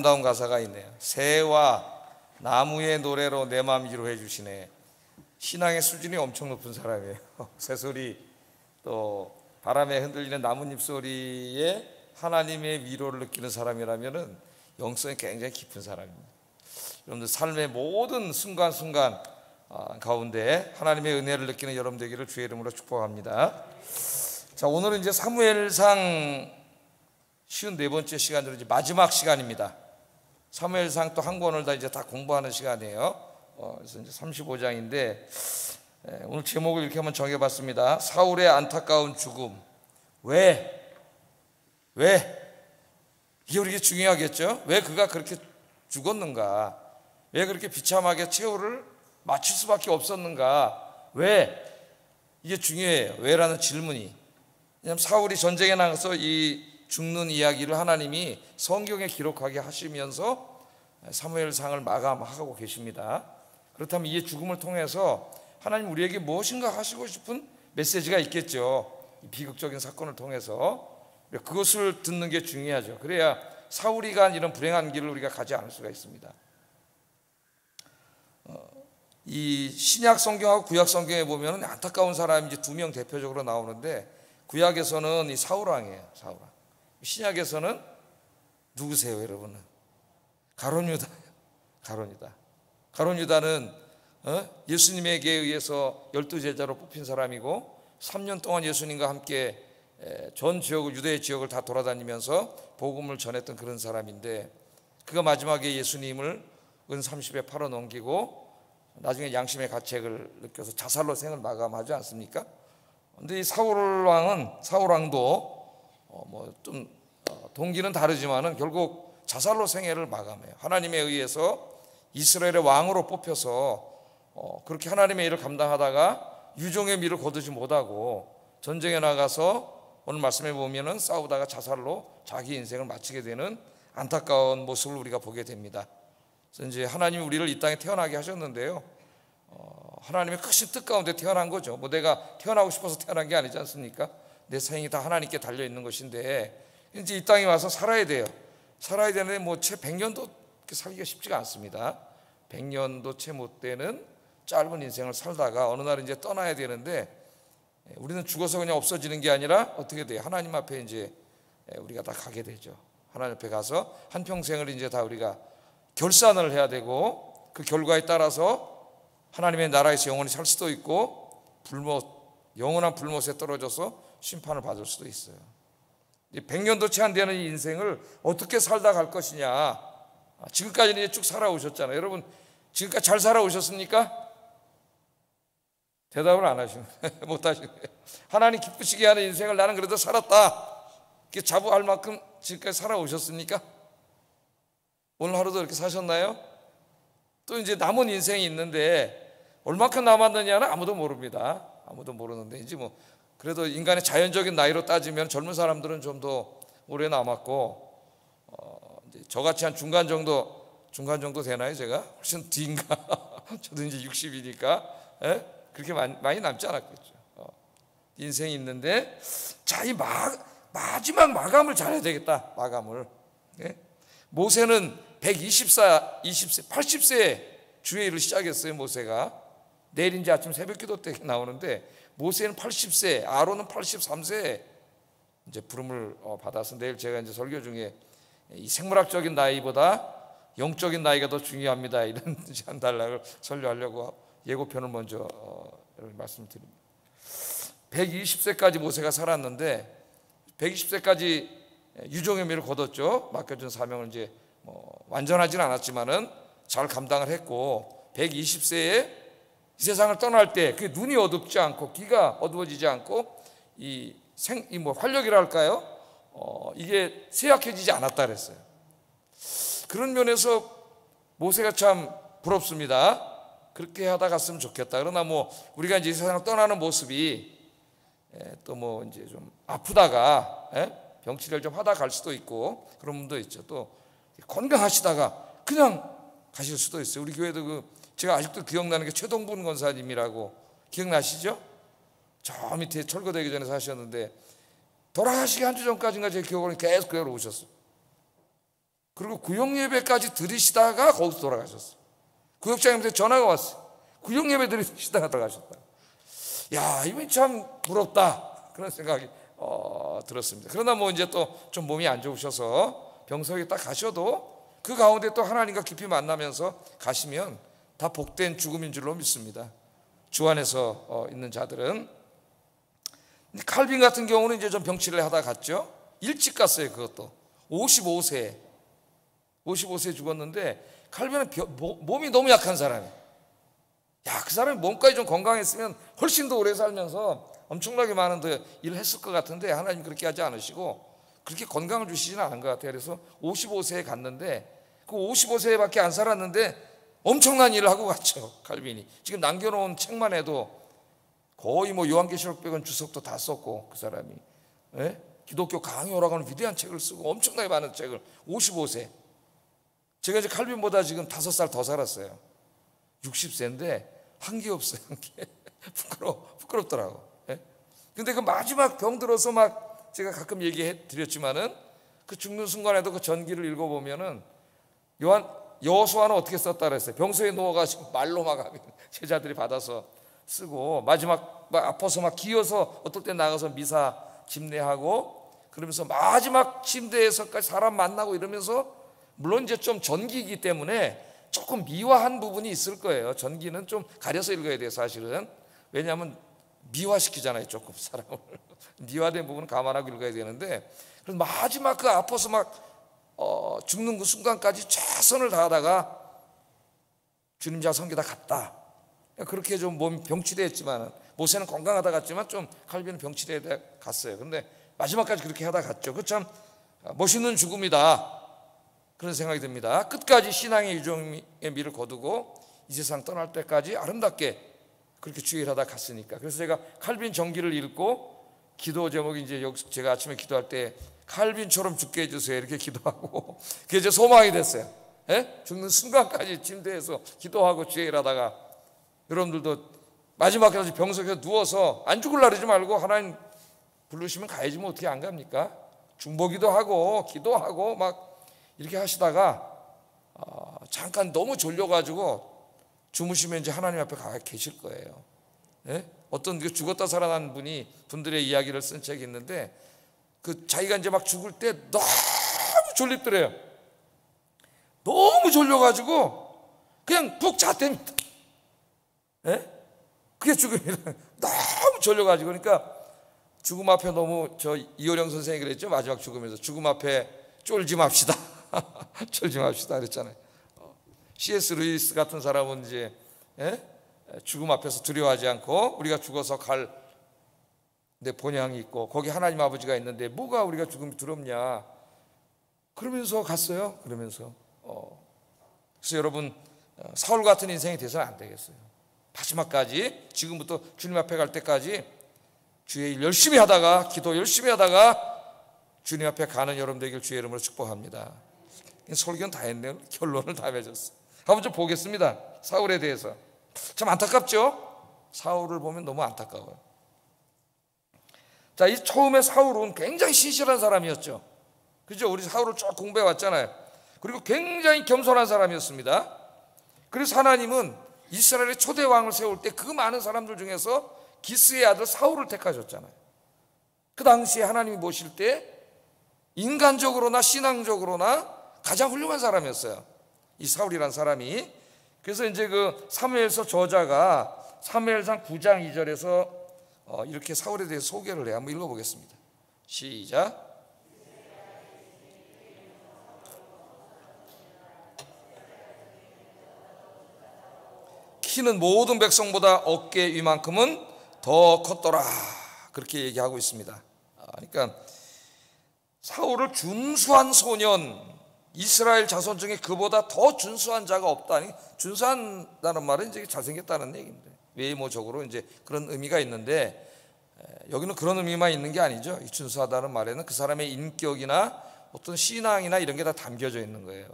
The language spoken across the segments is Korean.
아름다운 가사가 있네요. 새와 나무의 노래로 내 마음 위로해 주시네. 신앙의 수준이 엄청 높은 사람이에요. 새소리 또 바람에 흔들리는 나뭇잎 소리에 하나님의 위로를 느끼는 사람이라면은 영성이 굉장히 깊은 사람입니다. 여러분들 삶의 모든 순간순간 가운데 하나님의 은혜를 느끼는 여러분 되기를 주의 이름으로 축복합니다. 자, 오늘은 이제 사무엘상 54번째 시간으로 이제 마지막 시간입니다. 사무엘상 또 한 권을 이제 다 공부하는 시간이에요. 그래서 이제 35장인데 오늘 제목을 이렇게 한번 정해봤습니다. 사울의 안타까운 죽음. 왜? 이게 우리에게 중요하겠죠? 왜 그가 그렇게 죽었는가? 왜 그렇게 비참하게 최후를 마칠 수밖에 없었는가? 왜? 이게 중요해요. 왜라는 질문이. 왜냐하면 사울이 전쟁에 나가서 이 죽는 이야기를 하나님이 성경에 기록하게 하시면서 사무엘상을 마감하고 계십니다. 그렇다면 이 죽음을 통해서 하나님 우리에게 무엇인가 하시고 싶은 메시지가 있겠죠. 비극적인 사건을 통해서 그것을 듣는 게 중요하죠. 그래야 사울이 간 이런 불행한 길을 우리가 가지 않을 수가 있습니다. 이 신약 성경하고 구약 성경에 보면 안타까운 사람이 이제 두 명 대표적으로 나오는데, 구약에서는 이 사울 왕이에요. 사울 왕. 신약에서는 누구세요, 여러분은? 가룟 유다. 가룟 유다는 예수님에게 의해서 12제자로 뽑힌 사람이고 3년 동안 예수님과 함께 전 지역을, 유대 지역을 다 돌아다니면서 복음을 전했던 그런 사람인데, 그가 마지막에 예수님을 은 30에 팔아 넘기고 나중에 양심의 가책을 느껴서 자살로 생을 마감하지 않습니까? 그런데 이 사울 왕도 좀 동기는 다르지만은 결국 자살로 생애를 마감해요. 하나님에 의해서 이스라엘의 왕으로 뽑혀서 그렇게 하나님의 일을 감당하다가 유종의 미를 거두지 못하고 전쟁에 나가서 오늘 말씀해 보면은 싸우다가 자살로 자기 인생을 마치게 되는 안타까운 모습을 우리가 보게 됩니다. 그래서 이제 하나님이 우리를 이 땅에 태어나게 하셨는데요, 하나님의 크신 뜻 가운데 태어난 거죠. 뭐 내가 태어나고 싶어서 태어난 게 아니지 않습니까? 내 생이 다 하나님께 달려 있는 것인데 이제 이 땅에 와서 살아야 돼요. 살아야 되는데 뭐 채 100년도 살기가 쉽지가 않습니다. 100년도 채 못 되는 짧은 인생을 살다가 어느 날 이제 떠나야 되는데, 우리는 죽어서 그냥 없어지는 게 아니라 어떻게 돼요? 하나님 앞에 이제 우리가 다 가게 되죠. 하나님 앞에 가서 한평생을 이제 다 우리가 결산을 해야 되고, 그 결과에 따라서 하나님의 나라에서 영원히 살 수도 있고 영원한 불못에 떨어져서 심판을 받을 수도 있어요. 100년도 채 안 되는 이 인생을 어떻게 살다 갈 것이냐. 지금까지는 쭉 살아오셨잖아요. 여러분 지금까지 잘 살아오셨습니까? 대답을 안 하시는 못 하시는 거예요. 하나님 기쁘시게 하는 인생을 나는 그래도 살았다, 이렇게 자부할 만큼 지금까지 살아오셨습니까? 오늘 하루도 이렇게 사셨나요? 또 이제 남은 인생이 있는데 얼마큼 남았느냐는 아무도 모릅니다. 아무도 모르는데 이제 뭐 그래도 인간의 자연적인 나이로 따지면 젊은 사람들은 좀 더 오래 남았고, 이제 저같이 한 중간 정도 되나요? 제가 훨씬 뒤인가? 저도 이제 60이니까 그렇게 많이 남지 않았겠죠. 인생이 있는데, 자, 이 마지막 마감을 잘해야 되겠다. 마감을. 모세는 80세에 주의 일을 시작했어요. 모세가 내일 이제 아침 새벽기도 때 나오는데, 모세는 80세, 아론은 83세에 이제 부름을 받아서 내일 제가 이제 설교 중에 이 생물학적인 나이보다 영적인 나이가 더 중요합니다, 이런 한 단락을 설교하려고 예고편을 먼저 말씀드립니다. 120세까지 모세가 살았는데 120세까지 유종의 미를 거뒀죠. 맡겨준 사명을 이제 완전하지는 않았지만은 잘 감당을 했고, 120세에 이 세상을 떠날 때 그 눈이 어둡지 않고 귀가 어두워지지 않고 이 활력이라 할까요? 이게 쇠약해지지 않았다 그랬어요. 그런 면에서 모세가 참 부럽습니다. 그렇게 하다 갔으면 좋겠다. 그러나 뭐 우리가 이제 이 세상을 떠나는 모습이 또 뭐 이제 좀 아프다가 병치레를 좀 하다 갈 수도 있고 그런 분도 있죠. 또 건강하시다가 그냥 가실 수도 있어요. 우리 교회도 제가 아직도 기억나는 게 최동분 권사님이라고 기억나시죠? 저 밑에 철거되기 전에 사셨는데 돌아가시기 한 주 전까지인가 제 기억으로는 계속 교회로 오셨어요. 그리고 구역 예배까지 드리시다가 거기서 돌아가셨어요. 구역장님한테 전화가 왔어요. 구역 예배 드리시다가 돌아가셨다. 야, 이분 참 부럽다, 그런 생각이 들었습니다. 그러나 뭐 이제 또 좀 몸이 안 좋으셔서 병석에 딱 가셔도 그 가운데 또 하나님과 깊이 만나면서 가시면 다 복된 죽음인 줄로 믿습니다. 주 안에서 있는 자들은. 칼빈 같은 경우는 이제 좀 병치를 하다 갔죠. 일찍 갔어요. 그것도 55세 죽었는데, 칼빈은 몸이 너무 약한 사람이에요. 야, 그 사람이 몸까지 좀 건강했으면 훨씬 더 오래 살면서 엄청나게 많은 더 일을 했을 것 같은데, 하나님 그렇게 하지 않으시고 그렇게 건강을 주시지는 않은 것 같아요. 그래서 55세에 갔는데, 그 55세밖에 안 살았는데 엄청난 일을 하고 갔죠, 칼빈이. 지금 남겨놓은 책만 해도 거의 뭐 요한계시록 빼곤 주석도 다 썼고, 그 사람이 기독교 강요라고 하는 위대한 책을 쓰고 엄청나게 많은 책을. 55세. 제가 이제 칼빈보다 지금 5살 더 살았어요. 60세인데 한 게 없어요. 한 게. 부끄럽더라고. 근데 그 마지막 병 들어서 막 제가 가끔 얘기해 드렸지만은, 그 죽는 순간에도 그 전기를 읽어보면은 여호수아는 어떻게 썼다 그랬어요. 병소에 누워가지고 말로 막 하면 제자들이 받아서 쓰고, 마지막 막 아파서 막 기어서 어떨 때 나가서 미사 집례하고, 그러면서 마지막 침대에서까지 사람 만나고 이러면서, 물론 이제 좀 전기이기 때문에 조금 미화한 부분이 있을 거예요. 전기는 좀 가려서 읽어야 돼요, 사실은. 왜냐하면 미화시키잖아요, 조금 사람을. 미화된 부분은 감안하고 읽어야 되는데, 그래서 마지막 그 아파서 막 죽는 그 순간까지 최선을 다하다가 주님 자 섬기다 갔다. 그렇게 좀 몸이 병치대했지만, 모세는 건강하다 갔지만 좀 칼빈은 병치대에 갔어요. 근데 마지막까지 그렇게 하다 갔죠. 그 참 멋있는 죽음이다, 그런 생각이 듭니다. 끝까지 신앙의 유종의 미를 거두고 이 세상 떠날 때까지 아름답게 그렇게 주일하다 갔으니까. 그래서 제가 칼빈 전기를 읽고 기도 제목이 이제 제가 아침에 기도할 때 칼빈처럼 죽게 해주세요 이렇게 기도하고, 그게 제 소망이 됐어요. 죽는 순간까지 침대에서 기도하고 주일하다가, 여러분들도 마지막까지 병석에 누워서 안 죽으려고 그러지 말고 하나님 부르시면 가야지, 뭐 어떻게 안 갑니까? 중보기도 하고 기도하고 막 이렇게 하시다가 잠깐 너무 졸려가지고 주무시면 이제 하나님 앞에 가 계실 거예요. 어떤 죽었다 살아난 분들의 이야기를 쓴 책이 있는데, 그 자기가 이제 막 죽을 때 너무 졸립더래요. 너무 졸려가지고 그냥 푹 잤답니다. 그게 죽음이라. 너무 졸려가지고. 그러니까 죽음 앞에 너무, 저 이호령 선생이 그랬죠, 마지막 죽음에서. 죽음 앞에 쫄지 맙시다. 쫄지 맙시다 그랬잖아요. C.S. 루이스 같은 사람은 이제 죽음 앞에서 두려워하지 않고, 우리가 죽어서 갈 내 본향이 있고 거기 하나님 아버지가 있는데 뭐가 우리가 죽음이 두렵냐, 그러면서 갔어요. 그러면서 그래서 여러분, 사울 같은 인생이 돼서는 안 되겠어요. 마지막까지, 지금부터 주님 앞에 갈 때까지 주의 일 열심히 하다가, 기도 열심히 하다가 주님 앞에 가는 여러분 되길 주의 이름으로 축복합니다. 설교는 다 했네요. 결론을 다 맺었어요. 한번 좀 보겠습니다. 사울에 대해서. 참 안타깝죠? 사울을 보면 너무 안타까워요. 자, 이 처음에 사울은 굉장히 신실한 사람이었죠. 그죠? 우리 사울을 쭉 공부해 왔잖아요. 그리고 굉장히 겸손한 사람이었습니다. 그래서 하나님은 이스라엘의 초대 왕을 세울 때 그 많은 사람들 중에서 기스의 아들 사울을 택하셨잖아요. 그 당시에 하나님이 모실 때 인간적으로나 신앙적으로나 가장 훌륭한 사람이었어요, 이 사울이란 사람이. 그래서 이제 그 사무엘서 저자가 사무엘상 9장 2절에서 이렇게 사울에 대해 소개를 해요. 한번 읽어보겠습니다. 시작. 키는 모든 백성보다 어깨 위만큼은 더 컸더라, 그렇게 얘기하고 있습니다. 그러니까 사울을 준수한 소년, 이스라엘 자손 중에 그보다 더 준수한 자가 없다. 준수한다는 말은 이제 잘생겼다는 얘기인데, 외모적으로 이제 그런 의미가 있는데, 여기는 그런 의미만 있는 게 아니죠. 이 준수하다는 말에는 그 사람의 인격이나 어떤 신앙이나 이런 게 다 담겨져 있는 거예요.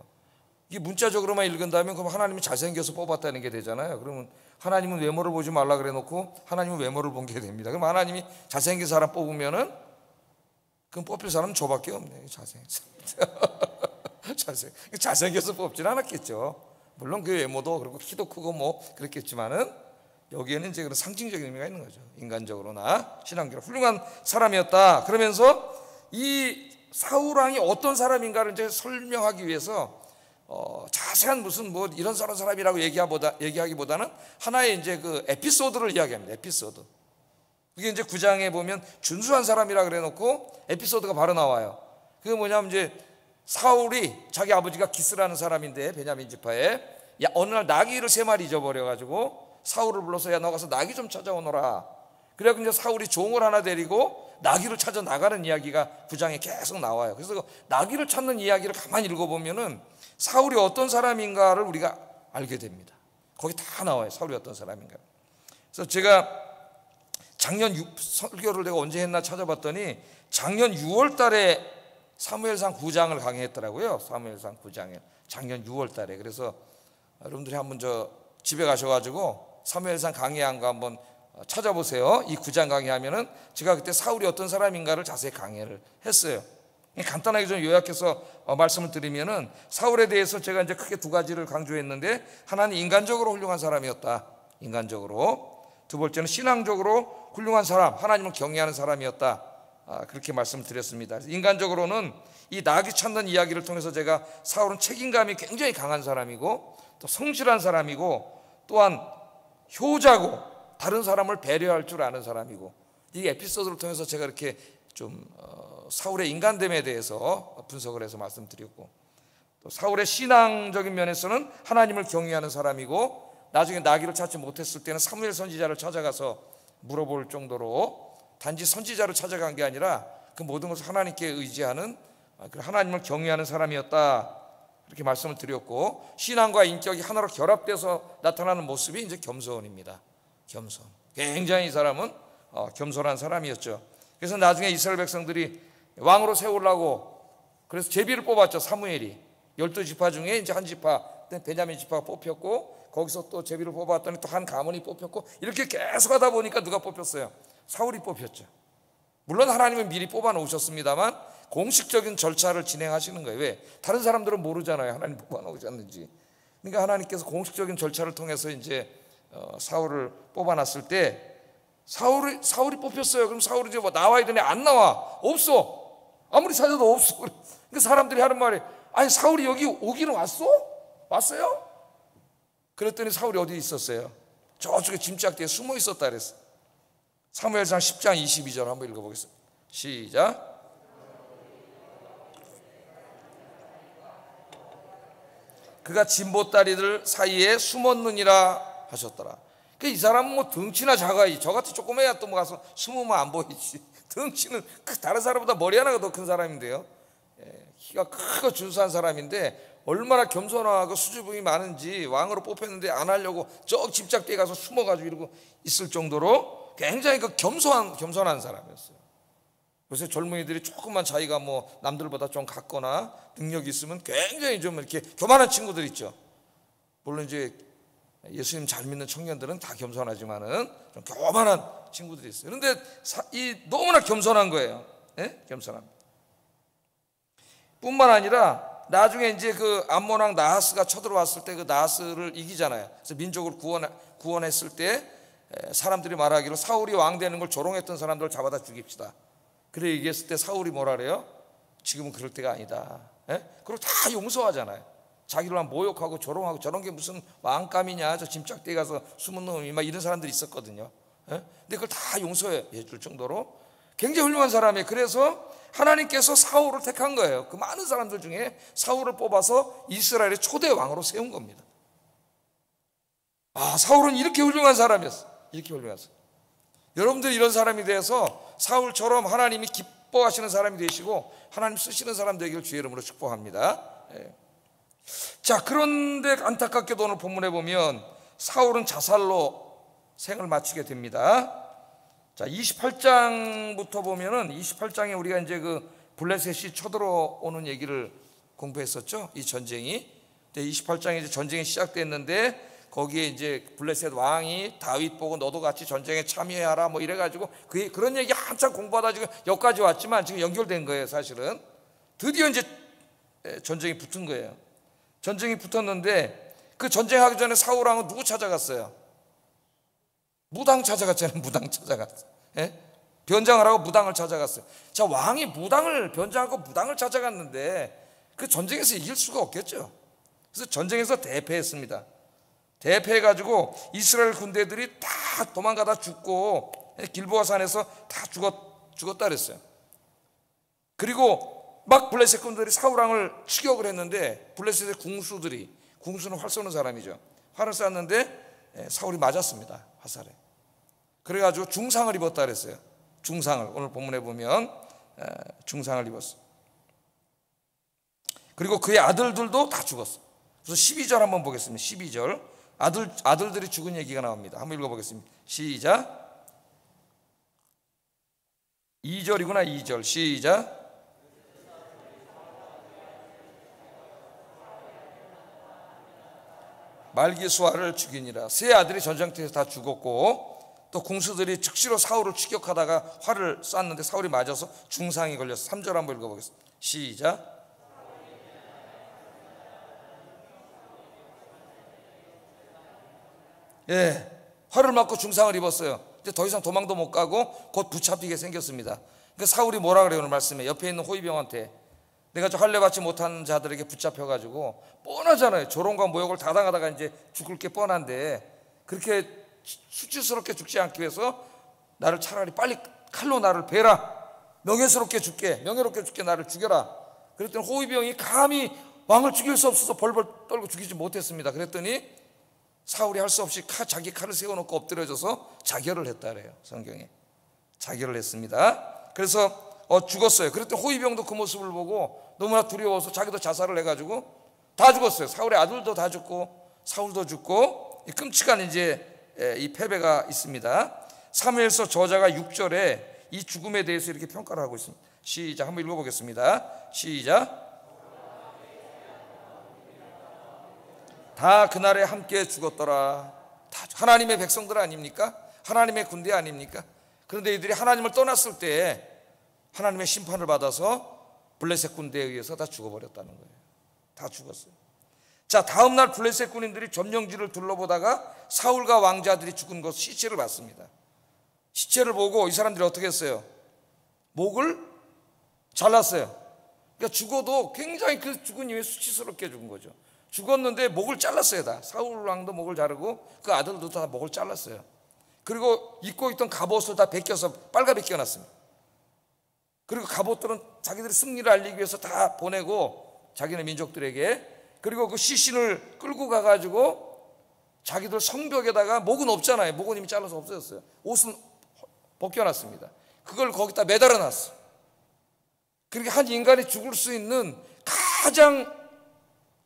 이게 문자적으로만 읽은다면 그럼 하나님이 잘생겨서 뽑았다는 게 되잖아요. 그러면 하나님은 외모를 보지 말라 그래 놓고 하나님은 외모를 본 게 됩니다. 그럼 하나님이 잘생긴 사람 뽑으면은 그럼 뽑힐 사람은 저밖에 없네요. 잘생긴 사람. 잘생겨서 뽑지는 않았겠죠. 물론 그 외모도 그렇고 키도 크고 뭐 그랬겠지만은 여기에는 이제 그런 상징적인 의미가 있는 거죠. 인간적으로나 신앙적으로 훌륭한 사람이었다. 그러면서 이 사울 왕이 어떤 사람인가를 이제 설명하기 위해서 자세한 무슨 뭐 이런 사람이라고 얘기하기보다는 하나의 이제 그 에피소드를 이야기합니다. 에피소드. 그게 이제 9장에 보면 준수한 사람이라 그래 놓고 에피소드가 바로 나와요. 그게 뭐냐면 이제 사울이 자기 아버지가 기스라는 사람인데 베냐민 지파에 어느 날 나귀를 3마리 잊어버려 가지고 사울을 불러서 야 너 가서 나귀 좀 찾아오너라. 그래서 이제 사울이 종을 하나 데리고 나귀를 찾아 나가는 이야기가 9장에 계속 나와요. 그래서 나귀를 찾는 이야기를 가만히 읽어보면은 사울이 어떤 사람인가를 우리가 알게 됩니다. 거기 다 나와요. 사울이 어떤 사람인가. 그래서 제가 작년 설교를 내가 언제 했나 찾아봤더니 작년 6월 달에 사무엘상 9장을 강의했더라고요. 사무엘상 9장에 작년 6월 달에. 그래서 여러분들이 한번 집에 가셔가지고 사무엘상 강의한 거 한번 찾아보세요. 이 9장 강의하면은 제가 그때 사울이 어떤 사람인가를 자세히 강의를 했어요. 간단하게 좀 요약해서 말씀을 드리면은 사울에 대해서 제가 이제 크게 2가지를 강조했는데, 하나는 인간적으로 훌륭한 사람이었다. 인간적으로. 두 번째는 신앙적으로 훌륭한 사람, 하나님을 경외하는 사람이었다. 그렇게 말씀을 드렸습니다. 인간적으로는 이 나귀 찾는 이야기를 통해서 제가 사울은 책임감이 굉장히 강한 사람이고 또 성실한 사람이고 또한 효자고 다른 사람을 배려할 줄 아는 사람이고, 이 에피소드를 통해서 제가 이렇게 좀 사울의 인간됨에 대해서 분석을 해서 말씀드렸고, 또 사울의 신앙적인 면에서는 하나님을 경외하는 사람이고, 나중에 나귀를 찾지 못했을 때는 사무엘 선지자를 찾아가서 물어볼 정도로 단지 선지자를 찾아간 게 아니라 그 모든 것을 하나님께 의지하는, 하나님을 경외하는 사람이었다. 그렇게 말씀을 드렸고, 신앙과 인격이 하나로 결합돼서 나타나는 모습이 이제 겸손입니다. 겸손. 굉장히 이 사람은 겸손한 사람이었죠. 그래서 나중에 이스라엘 백성들이 왕으로 세우려고 그래서 제비를 뽑았죠. 사무엘이 12지파 중에 이제 한 지파, 베냐민 지파가 뽑혔고, 거기서 또 제비를 뽑았더니 또 한 가문이 뽑혔고, 이렇게 계속 하다 보니까 누가 뽑혔어요? 사울이 뽑혔죠. 물론 하나님은 미리 뽑아 놓으셨습니다만 공식적인 절차를 진행하시는 거예요. 왜? 다른 사람들은 모르잖아요. 하나님 뽑아 놓으셨는지. 그러니까 하나님께서 공식적인 절차를 통해서 이제 사울을 뽑아놨을 때 사울이 뽑혔어요. 그럼 사울이 이제 나와야 되네. 안 나와. 없어. 아무리 찾아도 없어. 그러니까 사람들이 하는 말이, 아니 사울이 여기 오기는 왔어? 왔어요? 그랬더니 사울이 어디 있었어요? 저쪽에 짐짝뒤에 숨어 있었다 그랬어. 사무엘상 10장 22절 한번 읽어보겠습니다. 시작. 그가 진보다리들 사이에 숨었느니라 하셨더라. 이 사람은 뭐 덩치나 작아야지. 저같이 조그매야 또 뭐 가서 숨으면 안 보이지. 덩치는 다른 사람보다 머리 하나가 더 큰 사람인데요. 키가 크고 준수한 사람인데 얼마나 겸손하고 수줍음이 많은지, 왕으로 뽑혔는데 안 하려고 저 집착대에 가서 숨어가지고 이러고 있을 정도로 굉장히 그 겸손한 사람이었어요. 요새 젊은이들이 조금만 자기가 뭐 남들보다 좀 같거나 능력이 있으면 굉장히 좀 이렇게 교만한 친구들 있죠. 물론 이제 예수님 잘 믿는 청년들은 다 겸손하지만은 좀 교만한 친구들이 있어요. 그런데 너무나 겸손한 거예요. 네? 겸손합니다. 뿐만 아니라 나중에 이제 그 암몬 왕 나하스가 쳐들어왔을 때 그 나하스를 이기잖아요. 그래서 민족을 구원했을 때 사람들이 말하기로 사울이 왕 되는 걸 조롱했던 사람들을 잡아다 죽입시다. 그래 얘기했을 때 사울이 뭐라 그래요? 지금은 그럴 때가 아니다. 그리고 다 용서하잖아요. 자기를 모욕하고 조롱하고 저런 게 무슨 왕감이냐, 저 짐짝대에 가서 숨은 놈이 막 이런 사람들이 있었거든요. 근데 그걸 다 용서해 줄 정도로 굉장히 훌륭한 사람이에요. 그래서 하나님께서 사울을 택한 거예요. 그 많은 사람들 중에 사울을 뽑아서 이스라엘의 초대 왕으로 세운 겁니다. 사울은 이렇게 훌륭한 사람이었어. 이렇게 훌륭한 사람. 여러분들이 이런 사람이 돼서 사울처럼 하나님이 기뻐하시는 사람이 되시고 하나님 쓰시는 사람 되기를 주의 이름으로 축복합니다. 자, 그런데 안타깝게도 오늘 본문에 보면 사울은 자살로 생을 마치게 됩니다. 자, 28장부터 보면은 28장에 우리가 이제 그 블레셋이 쳐들어오는 얘기를 공부했었죠. 이 전쟁이. 28장에 이제 전쟁이 시작됐는데 거기에 이제 블레셋 왕이 다윗 보고 너도 같이 전쟁에 참여하라 뭐 이래가지고 그런 얘기 한참 공부하다 지금 여기까지 왔지만 지금 연결된 거예요. 사실은 드디어 이제 전쟁이 붙은 거예요. 전쟁이 붙었는데 그 전쟁하기 전에 사울 왕은 누구 찾아갔어요? 무당 찾아갔잖아요. 무당 찾아갔어요. 예? 변장을 하고 무당을 찾아갔어요. 자, 왕이 무당을 변장하고 무당을 찾아갔는데 그 전쟁에서 이길 수가 없겠죠. 그래서 전쟁에서 대패했습니다. 대패해가지고 이스라엘 군대들이 다 도망가다 죽고 길보아 산에서 다 죽었다 그랬어요. 그리고 막 블레셋 군들이 사울 왕을 추격을 했는데 블레셋의 궁수는 활 쏘는 사람이죠. 활을 쐈는데 사울이 맞았습니다. 화살에. 그래가지고 중상을 입었다 그랬어요. 중상을 오늘 본문에 보면 중상을 입었어. 그리고 그의 아들들도 다 죽었어. 그래서 12절 한번 보겠습니다. 12절 아들들이 죽은 얘기가 나옵니다. 한번 읽어보겠습니다. 시작. 2절이구나. 2절 시작. 말기수아를 죽이니라. 세 아들이 전쟁터에서 다 죽었고 또 궁수들이 즉시로 사울을 추격하다가 활을 쐈는데 사울이 맞아서 중상이 걸려서 3절 한번 읽어보겠습니다. 시작. 예, 활을 맞고 중상을 입었어요. 이제 더 이상 도망도 못 가고 곧 붙잡히게 생겼습니다. 그러니까 사울이 뭐라 그래요? 오늘 말씀에 옆에 있는 호위병한테 내가 저 할례 받지 못한 자들에게 붙잡혀가지고 뻔하잖아요. 조롱과 모욕을 다 당하다가 이제 죽을 게 뻔한데 그렇게 수치스럽게 죽지 않기 위해서 나를 차라리 빨리 칼로 나를 베라. 명예롭게 죽게 나를 죽여라. 그랬더니 호위병이 감히 왕을 죽일 수 없어서 벌벌 떨고 죽이지 못했습니다. 그랬더니 사울이 할 수 없이 자기 칼을 세워놓고 엎드려져서 자결을 했다 그래요. 성경에 자결을 했습니다. 그래서 죽었어요. 그랬더니 호위병도 그 모습을 보고 너무나 두려워서 자기도 자살을 해가지고 다 죽었어요. 사울의 아들도 다 죽고 사울도 죽고 끔찍한 이제 이 패배가 있습니다. 사무엘서 저자가 6절에 이 죽음에 대해서 이렇게 평가를 하고 있습니다. 시작. 한번 읽어보겠습니다. 시작. 다 그날에 함께 죽었더라. 다 하나님의 백성들 아닙니까? 하나님의 군대 아닙니까? 그런데 이들이 하나님을 떠났을 때 하나님의 심판을 받아서 블레셋 군대에 의해서 다 죽어버렸다는 거예요. 다 죽었어요. 자, 다음날 블레셋 군인들이 점령지를 둘러보다가 사울과 왕자들이 죽은 것 시체를 봤습니다. 시체를 보고 이 사람들이 어떻게 했어요? 목을 잘랐어요. 그러니까 죽어도 굉장히 그 죽은 이후에 수치스럽게 죽은 거죠. 죽었는데 목을 잘랐어요. 다 사울 왕도 목을 자르고 그 아들도 다 목을 잘랐어요. 그리고 입고 있던 갑옷을 다 벗겨서 빨가 벗겨놨습니다. 그리고 갑옷들은 자기들이 승리를 알리기 위해서 다 보내고 자기네 민족들에게, 그리고 그 시신을 끌고 가가지고 자기들 성벽에다가, 목은 없잖아요. 목은 이미 잘라서 없어졌어요. 옷은 벗겨놨습니다. 그걸 거기다 매달아놨어. 그렇게 한 인간이 죽을 수 있는 가장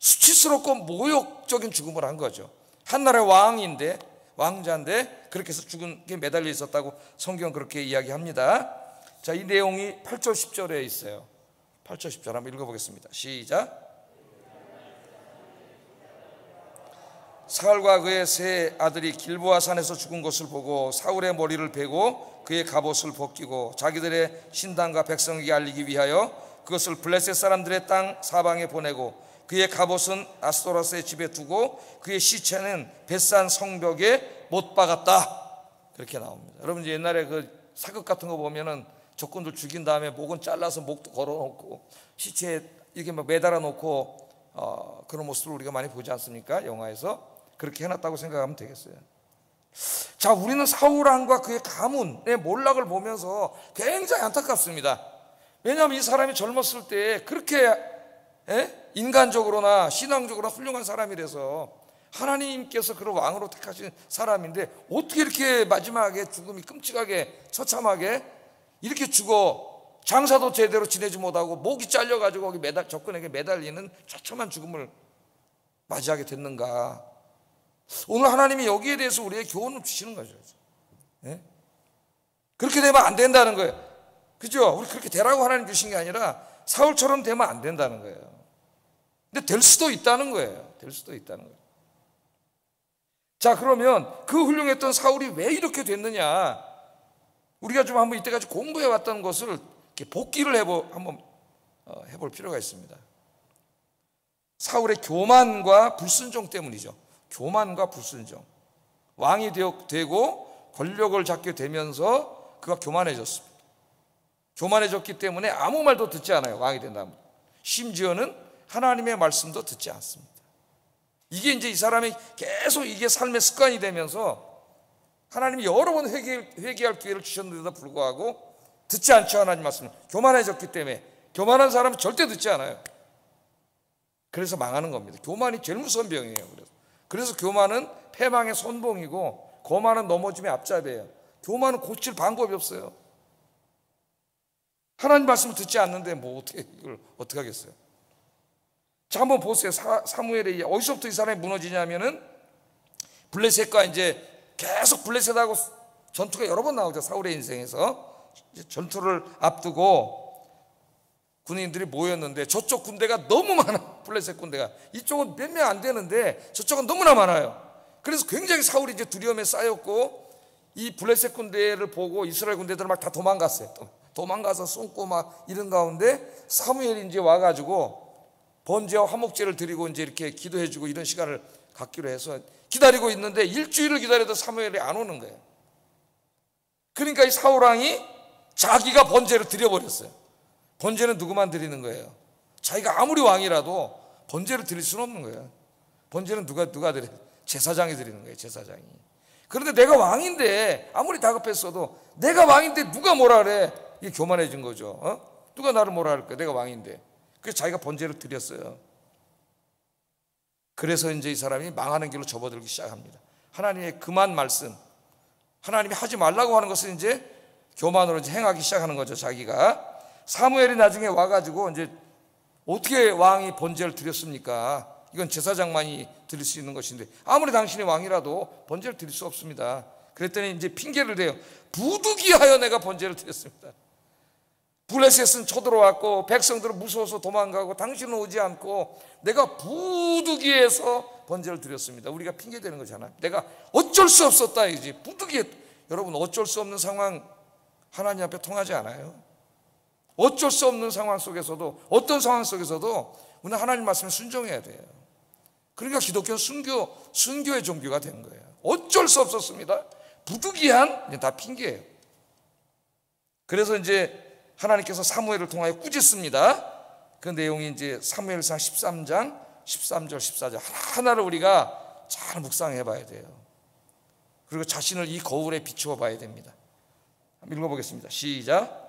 수치스럽고 모욕적인 죽음을 한 거죠. 한나라의 왕인데, 왕자인데 그렇게 해서 죽은 게 매달려 있었다고 성경 그렇게 이야기합니다. 자, 이 내용이 8절 10절에 있어요. 8절 10절 한번 읽어보겠습니다. 시작. 사울과 그의 세 아들이 길보아 산에서 죽은 것을 보고 사울의 머리를 베고 그의 갑옷을 벗기고 자기들의 신당과 백성에게 알리기 위하여 그것을 블레셋 사람들의 땅 사방에 보내고 그의 갑옷은 아스토라스의 집에 두고 그의 시체는 벳산 성벽에 못 박았다. 그렇게 나옵니다. 여러분, 옛날에 그 사극 같은 거 보면은 적군들 죽인 다음에 목은 잘라서 목도 걸어놓고 시체에 이렇게 막 매달아 놓고 그런 모습을 우리가 많이 보지 않습니까? 영화에서 그렇게 해놨다고 생각하면 되겠어요. 자, 우리는 사울왕과 그의 가문의 몰락을 보면서 굉장히 안타깝습니다. 왜냐하면 이 사람이 젊었을 때 그렇게 인간적으로나 신앙적으로나 훌륭한 사람이라서 하나님께서 그런 왕으로 택하신 사람인데 어떻게 이렇게 마지막에 죽음이 끔찍하게 처참하게 이렇게 죽어, 장사도 제대로 지내지 못하고 목이 잘려가지고 거기 적군에게 매달리는 처참한 죽음을 맞이하게 됐는가. 오늘 하나님이 여기에 대해서 우리에게 교훈을 주시는 거죠. 예? 그렇게 되면 안 된다는 거예요. 그죠? 우리 그렇게 되라고 하나님 주신 게 아니라 사울처럼 되면 안 된다는 거예요. 근데 될 수도 있다는 거예요. 될 수도 있다는 거예요. 자, 그러면 그 훌륭했던 사울이 왜 이렇게 됐느냐, 우리가 좀 한번 이때까지 공부해 왔던 것을 이렇게 복기를 한번 해볼 필요가 있습니다. 사울의 교만과 불순종 때문이죠. 교만과 불순종. 왕이 되고 권력을 잡게 되면서 그가 교만해졌습니다. 교만해졌기 때문에 아무 말도 듣지 않아요. 왕이 된다면. 심지어는 하나님의 말씀도 듣지 않습니다. 이게 이제 이 사람이 계속 이게 삶의 습관이 되면서 하나님이 여러 번 회개할 기회를 주셨는데도 불구하고 듣지 않죠. 하나님 말씀을. 교만해졌기 때문에. 교만한 사람은 절대 듣지 않아요. 그래서 망하는 겁니다. 교만이 제일 무서운 병이에요. 그래서 교만은 패망의 선봉이고 거만은 넘어짐의 앞잡이에요. 교만은 고칠 방법이 없어요. 하나님 말씀을 듣지 않는데 이걸 어떻게 하겠어요? 자, 한번 보세요. 사무엘이 어디서부터 이 사람이 무너지냐면은 블레셋과 이제 계속 블레셋하고 전투가 여러 번 나오죠. 사울의 인생에서 전투를 앞두고 군인들이 모였는데 저쪽 군대가 너무 많아. 블레셋 군대가 이쪽은 몇 명 안 되는데 저쪽은 너무나 많아요. 그래서 굉장히 사울이 이제 두려움에 쌓였고 이 블레셋 군대를 보고 이스라엘 군대들 막 다 도망갔어요. 도망가서 숨고 막 이런 가운데 사무엘이 이제 와가지고 번제와 화목제를 드리고 이제 이렇게 기도해주고 이런 시간을 갖기로 해서 기다리고 있는데 일주일을 기다려도 사무엘이 안 오는 거예요. 그러니까 이 사울 왕이 자기가 번제를 드려버렸어요. 번제는 누구만 드리는 거예요? 자기가 아무리 왕이라도 번제를 드릴 수는 없는 거예요. 번제는 누가 드려요? 제사장이 드리는 거예요. 제사장이. 그런데 내가 왕인데 아무리 다급했어도 내가 왕인데 누가 뭐라 그래? 이게 교만해진 거죠. 누가 나를 뭐라 할 거야? 내가 왕인데. 그래서 자기가 번제를 드렸어요. 그래서 이제 이 사람이 망하는 길로 접어들기 시작합니다. 하나님의 금한 말씀, 하나님이 하지 말라고 하는 것을 이제 교만으로 이제 행하기 시작하는 거죠. 자기가. 사무엘이 나중에 와가지고 이제 어떻게 왕이 번제를 드렸습니까? 이건 제사장만이 드릴 수 있는 것인데 아무리 당신이 왕이라도 번제를 드릴 수 없습니다. 그랬더니 이제 핑계를 대요. 부득이하여 내가 번제를 드렸습니다. 블레셋은 쳐들어왔고 백성들은 무서워서 도망가고 당신은 오지 않고 내가 부득이해서 번제를 드렸습니다. 우리가 핑계대는 거잖아요. 내가 어쩔 수 없었다 이지. 부득이해. 여러분 어쩔 수 없는 상황 하나님 앞에 통하지 않아요. 어쩔 수 없는 상황 속에서도 어떤 상황 속에서도 우리는 하나님 말씀에 순종해야 돼요. 그러니까 기독교는 순교의 종교가 된 거예요. 어쩔 수 없었습니다. 부득이한 다 핑계예요. 그래서 이제 하나님께서 사무엘을 통하여 꾸짖습니다. 그 내용이 이제 사무엘상 13장 13절 14절 하나하나를 우리가 잘 묵상해 봐야 돼요. 그리고 자신을 이 거울에 비추어 봐야 됩니다. 한번 읽어보겠습니다. 시작.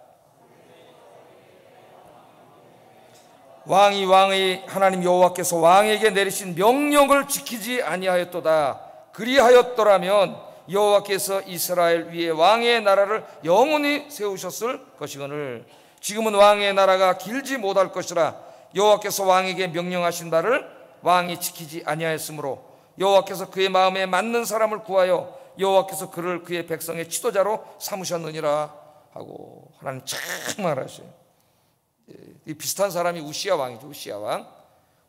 왕의 하나님 여호와께서 왕에게 내리신 명령을 지키지 아니하였도다. 그리하였더라면 여호와께서 이스라엘 위에 왕의 나라를 영원히 세우셨을 것이거늘 지금은 왕의 나라가 길지 못할 것이라 여호와께서 왕에게 명령하신 바를 왕이 지키지 아니하였으므로 여호와께서 그의 마음에 맞는 사람을 구하여 여호와께서 그를 그의 백성의 지도자로 삼으셨느니라 하고 하나님 참 말하셔요. 이 비슷한 사람이 우시야 왕이죠.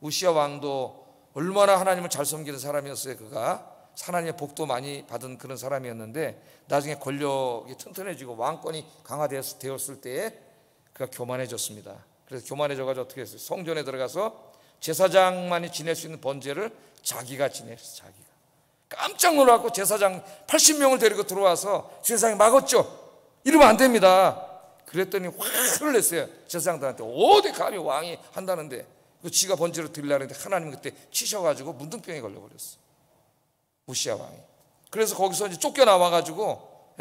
우시야 왕도 얼마나 하나님을 잘 섬기는 사람이었어요. 그가 하나님의 복도 많이 받은 그런 사람이었는데 나중에 권력이 튼튼해지고 왕권이 강화되었을 때에 그가 교만해졌습니다. 그래서 교만해져가지고 어떻게 했어요? 성전에 들어가서 제사장만이 지낼 수 있는 번제를 자기가 지냈어요. 자기가 깜짝 놀라고 제사장 80명을 데리고 들어와서 제사장이 막았죠. 이러면 안 됩니다. 그랬더니 화를 냈어요. 제사장들한테 어디 감히 왕이 한다는데 지가 번제를 드리려고 했는데 하나님 그때 치셔가지고 문둥병에 걸려버렸어요. 우시야 왕이. 그래서 거기서 이제 쫓겨나와가지고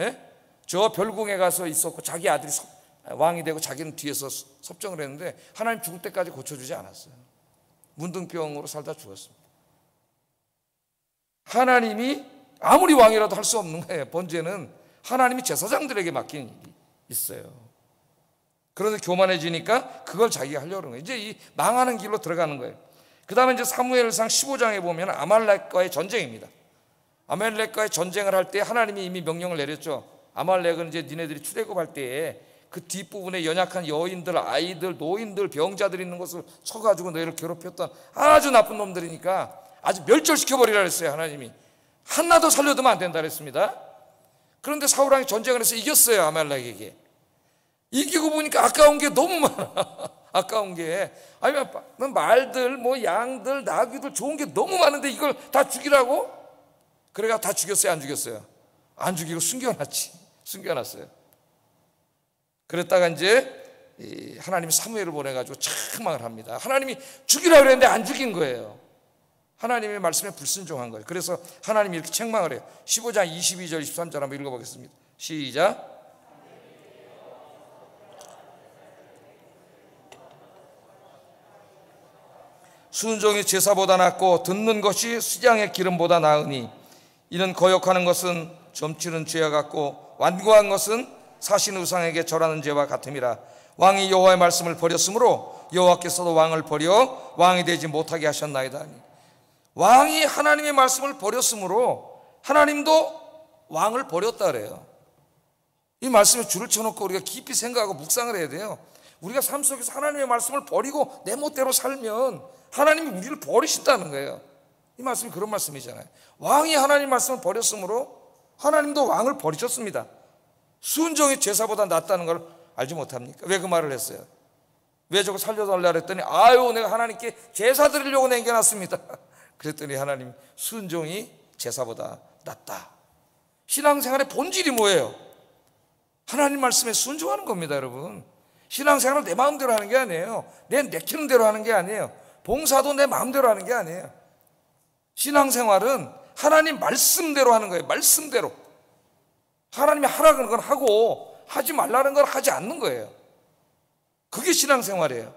저 별궁에 가서 있었고 자기 아들이 왕이 되고 자기는 뒤에서 섭정을 했는데 하나님 죽을 때까지 고쳐주지 않았어요. 문둥병으로 살다 죽었습니다. 하나님이 아무리 왕이라도 할 수 없는 거예요. 번제는 하나님이 제사장들에게 맡긴 일이 있어요. 그런데 교만해지니까 그걸 자기가 하려고 하는 거예요. 이제 이 망하는 길로 들어가는 거예요. 그 다음에 이제 사무엘상 15장에 보면 아말렉과의 전쟁입니다. 아말렉과의 전쟁을 할 때 하나님이 이미 명령을 내렸죠. 아말렉은 이제 니네들이 출애굽할 때에 그 뒷부분에 연약한 여인들, 아이들, 노인들, 병자들 있는 것을 쳐가지고 너희를 괴롭혔던 아주 나쁜 놈들이니까 아주 멸절시켜버리라 그랬어요. 하나님이 하나도 살려두면 안 된다 그랬습니다. 그런데 사울왕이 전쟁을 해서 이겼어요. 아말렉에게. 이기고 보니까 아까운 게 너무 많아. 아까운 게, 아니 말들 뭐 양들 나귀들 좋은 게 너무 많은데 이걸 다 죽이라고? 그래가 다 죽였어요, 안 죽였어요? 안 죽이고 숨겨놨어요. 그랬다가 이제 하나님이 사무엘을 보내가지고 책망을 합니다. 하나님이 죽이라고 그랬는데 안 죽인 거예요. 하나님의 말씀에 불순종한 거예요. 그래서 하나님이 이렇게 책망을 해요. 15장 22절 23절 한번 읽어보겠습니다. 시작. 순종이 제사보다 낫고 듣는 것이 수장의 기름보다 나으니 이는 거역하는 것은 점치는 죄와 같고 완고한 것은 사신 우상에게 절하는 죄와 같음이라. 왕이 여호와의 말씀을 버렸으므로 여호와께서도 왕을 버려 왕이 되지 못하게 하셨나이다. 왕이 하나님의 말씀을 버렸으므로 하나님도 왕을 버렸다 그래요. 이 말씀에 줄을 쳐놓고 우리가 깊이 생각하고 묵상을 해야 돼요. 우리가 삶 속에서 하나님의 말씀을 버리고 내 멋대로 살면 하나님이 우리를 버리신다는 거예요. 이 말씀이 그런 말씀이잖아요. 왕이 하나님 말씀을 버렸으므로 하나님도 왕을 버리셨습니다. 순종이 제사보다 낫다는 걸 알지 못합니까? 왜 그 말을 했어요? 왜 저거 살려달라 그랬더니 아유 내가 하나님께 제사 드리려고 남겨놨습니다. 그랬더니 하나님 순종이 제사보다 낫다. 신앙생활의 본질이 뭐예요? 하나님 말씀에 순종하는 겁니다, 여러분. 신앙생활은 내 마음대로 하는 게 아니에요. 내 내키는 대로 하는 게 아니에요. 봉사도 내 마음대로 하는 게 아니에요. 신앙생활은 하나님 말씀대로 하는 거예요. 말씀대로. 하나님이 하라는 건 하고 하지 말라는 건 하지 않는 거예요. 그게 신앙생활이에요.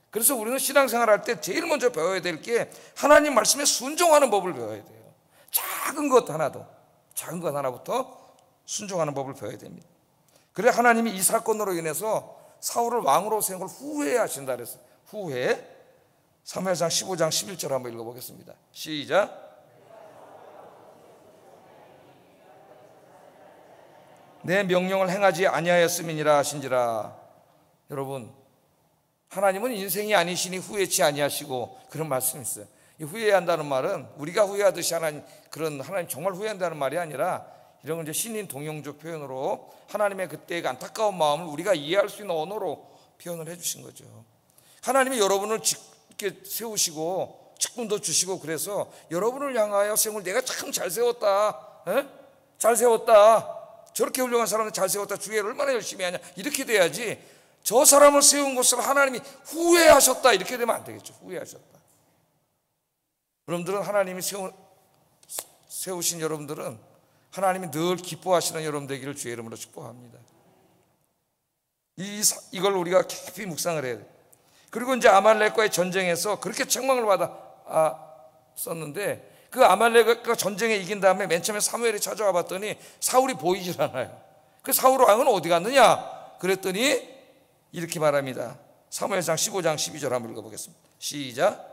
그래서 우리는 신앙생활할 때 제일 먼저 배워야 될 게 하나님 말씀에 순종하는 법을 배워야 돼요. 작은 것 하나부터 순종하는 법을 배워야 됩니다. 그래 하나님이 이 사건으로 인해서 사울을 왕으로 세운 걸 후회하신다 그랬어요. 후회. 사무엘상 15장 11절 한번 읽어보겠습니다. 시작. 내 명령을 행하지 아니하였음이니라 하신지라. 여러분, 하나님은 인생이 아니시니 후회치 아니하시고 그런 말씀이 있어요. 이 후회한다는 말은 우리가 후회하듯이 하나님 정말 후회한다는 말이 아니라 이런 건 이제 신인 동용적 표현으로 하나님의 그때의 안타까운 마음을 우리가 이해할 수 있는 언어로 표현을 해주신 거죠. 하나님이 여러분을 이렇게 세우시고 직분도 주시고 그래서 여러분을 향하여 세운 내가 참 잘 세웠다. 잘 세웠다. 저렇게 훌륭한 사람을 잘 세웠다. 주의를 얼마나 열심히 하냐. 이렇게 돼야지 저 사람을 세운 것을 하나님이 후회하셨다. 이렇게 되면 안 되겠죠. 후회하셨다. 여러분들은 하나님이 세우신 여러분들은 하나님이 늘 기뻐하시는 여러분 되기를 주의 이름으로 축복합니다. 이걸 우리가 깊이 묵상을 해야 돼요. 그리고 이제 아말렉과의 전쟁에서 그렇게 책망을 받았었는데 그 아말렉과 전쟁에 이긴 다음에 맨 처음에 사무엘이 찾아와 봤더니 사울이 보이질 않아요. 그 사울 왕은 어디 갔느냐? 그랬더니 이렇게 말합니다. 사무엘상 15장 12절 한번 읽어보겠습니다. 시작.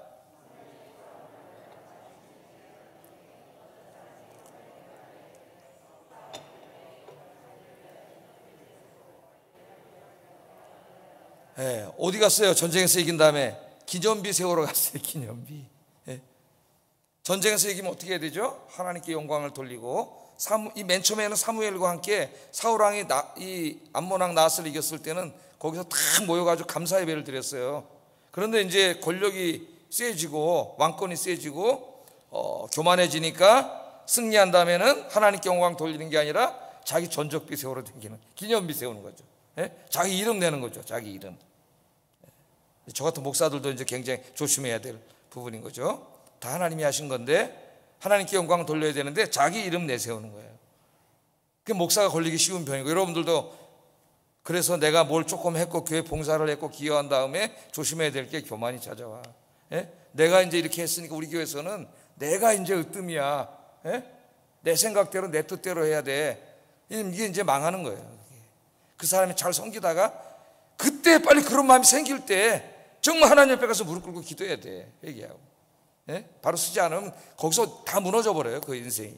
어디 갔어요? 전쟁에서 이긴 다음에 기념비 세우러 갔어요. 기념비. 전쟁에서 이기면 어떻게 해야 되죠? 하나님께 영광을 돌리고 이 맨 처음에는 사무엘과 함께 사울왕이 이 암몬왕 나앗을 이겼을 때는 거기서 다 모여가지고 감사 예배를 드렸어요. 그런데 이제 권력이 세지고 왕권이 세지고 교만해지니까 승리한 다음에는 하나님께 영광 돌리는 게 아니라 자기 전적비 세우러 다니는 기념비 세우는 거죠. 자기 이름 내는 거죠. 자기 이름. 저 같은 목사들도 이제 굉장히 조심해야 될 부분인 거죠. 다 하나님이 하신 건데 하나님께 영광을 돌려야 되는데 자기 이름 내세우는 거예요. 그 목사가 걸리기 쉬운 병이고 여러분들도 그래서 내가 뭘 조금 했고 교회 봉사를 했고 기여한 다음에 조심해야 될 게 교만이 찾아와. 내가 이제 이렇게 했으니까 우리 교회에서는 내가 이제 으뜸이야. 내 생각대로 내 뜻대로 해야 돼. 이게 이제 망하는 거예요. 그 사람이 잘 섬기다가 그때 빨리 그런 마음이 생길 때 정말 하나님 옆에 가서 무릎 꿇고 기도해야 돼. 회개하고. 바로 쓰지 않으면 거기서 다 무너져 버려요. 그 인생이.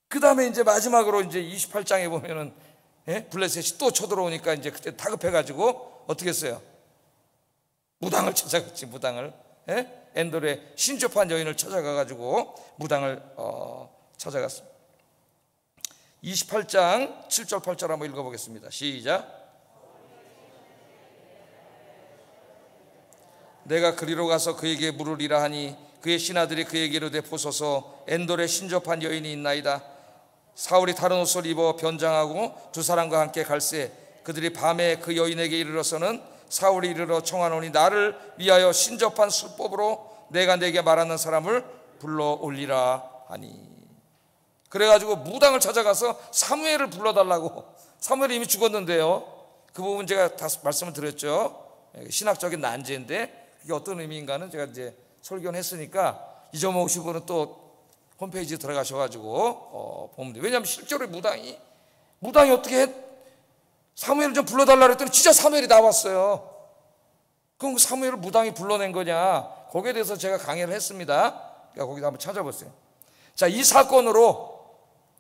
그 다음에 이제 마지막으로 이제 28장에 보면은 블레셋이 또 쳐들어오니까 이제 그때 다급해가지고 어떻게 했어요? 무당을 찾아갔지. 무당을. 엔돌의 신접한 여인을 찾아가가지고 무당을 찾아갔습니다. 28장 7절 8절 한번 읽어보겠습니다. 시작. 내가 그리로 가서 그에게 물으리라 하니 그의 신하들이 그에게 이르되 보소서 엔돌에 신접한 여인이 있나이다. 사울이 다른 옷을 입어 변장하고 두 사람과 함께 갈새 그들이 밤에 그 여인에게 이르러서는 사울이 이르러 청하노니 나를 위하여 신접한 수법으로 내가 내게 말하는 사람을 불러 올리라 하니. 그래가지고 무당을 찾아가서 사무엘을 불러달라고. 사무엘이 이미 죽었는데요. 그 부분 제가 다 말씀을 드렸죠. 신학적인 난제인데 그게 어떤 의미인가는 제가 이제 설교는 했으니까 잊어먹으신 분은 또 홈페이지에 들어가셔가지고 보면 돼요. 왜냐하면 실제로 무당이 어떻게 해? 사무엘을 좀 불러달라 그랬더니 진짜 사무엘이 나왔어요. 그럼 그 사무엘을 무당이 불러낸 거냐? 거기에 대해서 제가 강의를 했습니다. 그러니까 거기서 한번 찾아보세요. 자, 이 사건으로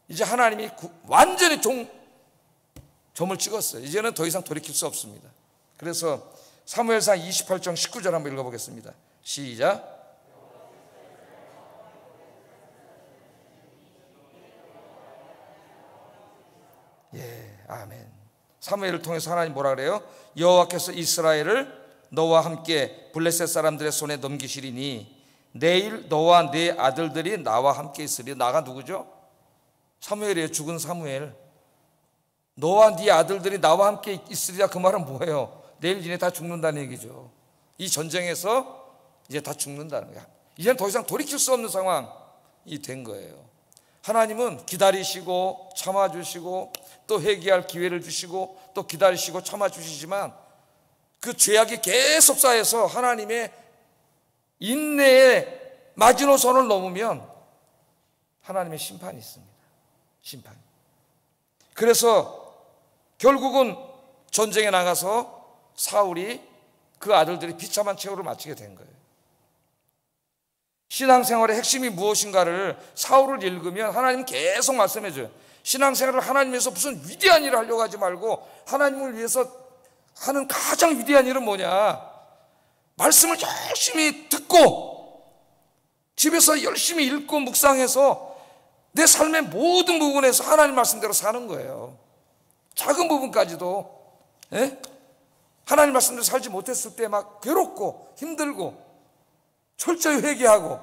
이제 하나님이 완전히 점을 찍었어요. 이제는 더 이상 돌이킬 수 없습니다. 그래서 사무엘상 28장 19절 한번 읽어보겠습니다. 시작. 예, 아멘. 사무엘을 통해서 하나님 뭐라 그래요? 여호와께서 이스라엘을 너와 함께 블레셋 사람들의 손에 넘기시리니 내일 너와 네 아들들이 나와 함께 있으리. 나가 누구죠? 사무엘이에요. 죽은 사무엘. 너와 네 아들들이 나와 함께 있으리라. 그 말은 뭐예요? 내일 니네 다 죽는다는 얘기죠. 이 전쟁에서 이제 다 죽는다는 거야. 이제는 더 이상 돌이킬 수 없는 상황이 된 거예요. 하나님은 기다리시고 참아주시고 또 회개할 기회를 주시고 또 기다리시고 참아주시지만 그 죄악이 계속 쌓여서 하나님의 인내의 마지노선을 넘으면 하나님의 심판이 있습니다. 심판. 그래서 결국은 전쟁에 나가서 사울이 그 아들들이 비참한 최후를 마치게 된 거예요. 신앙생활의 핵심이 무엇인가를 사울을 읽으면 하나님은 계속 말씀해 줘요. 신앙생활을 하나님에서 무슨 위대한 일을 하려고 하지 말고 하나님을 위해서 하는 가장 위대한 일은 뭐냐? 말씀을 열심히 듣고 집에서 열심히 읽고 묵상해서 내 삶의 모든 부분에서 하나님 말씀대로 사는 거예요. 작은 부분까지도. 예? 하나님 말씀대로 살지 못했을 때 막 괴롭고 힘들고 철저히 회개하고.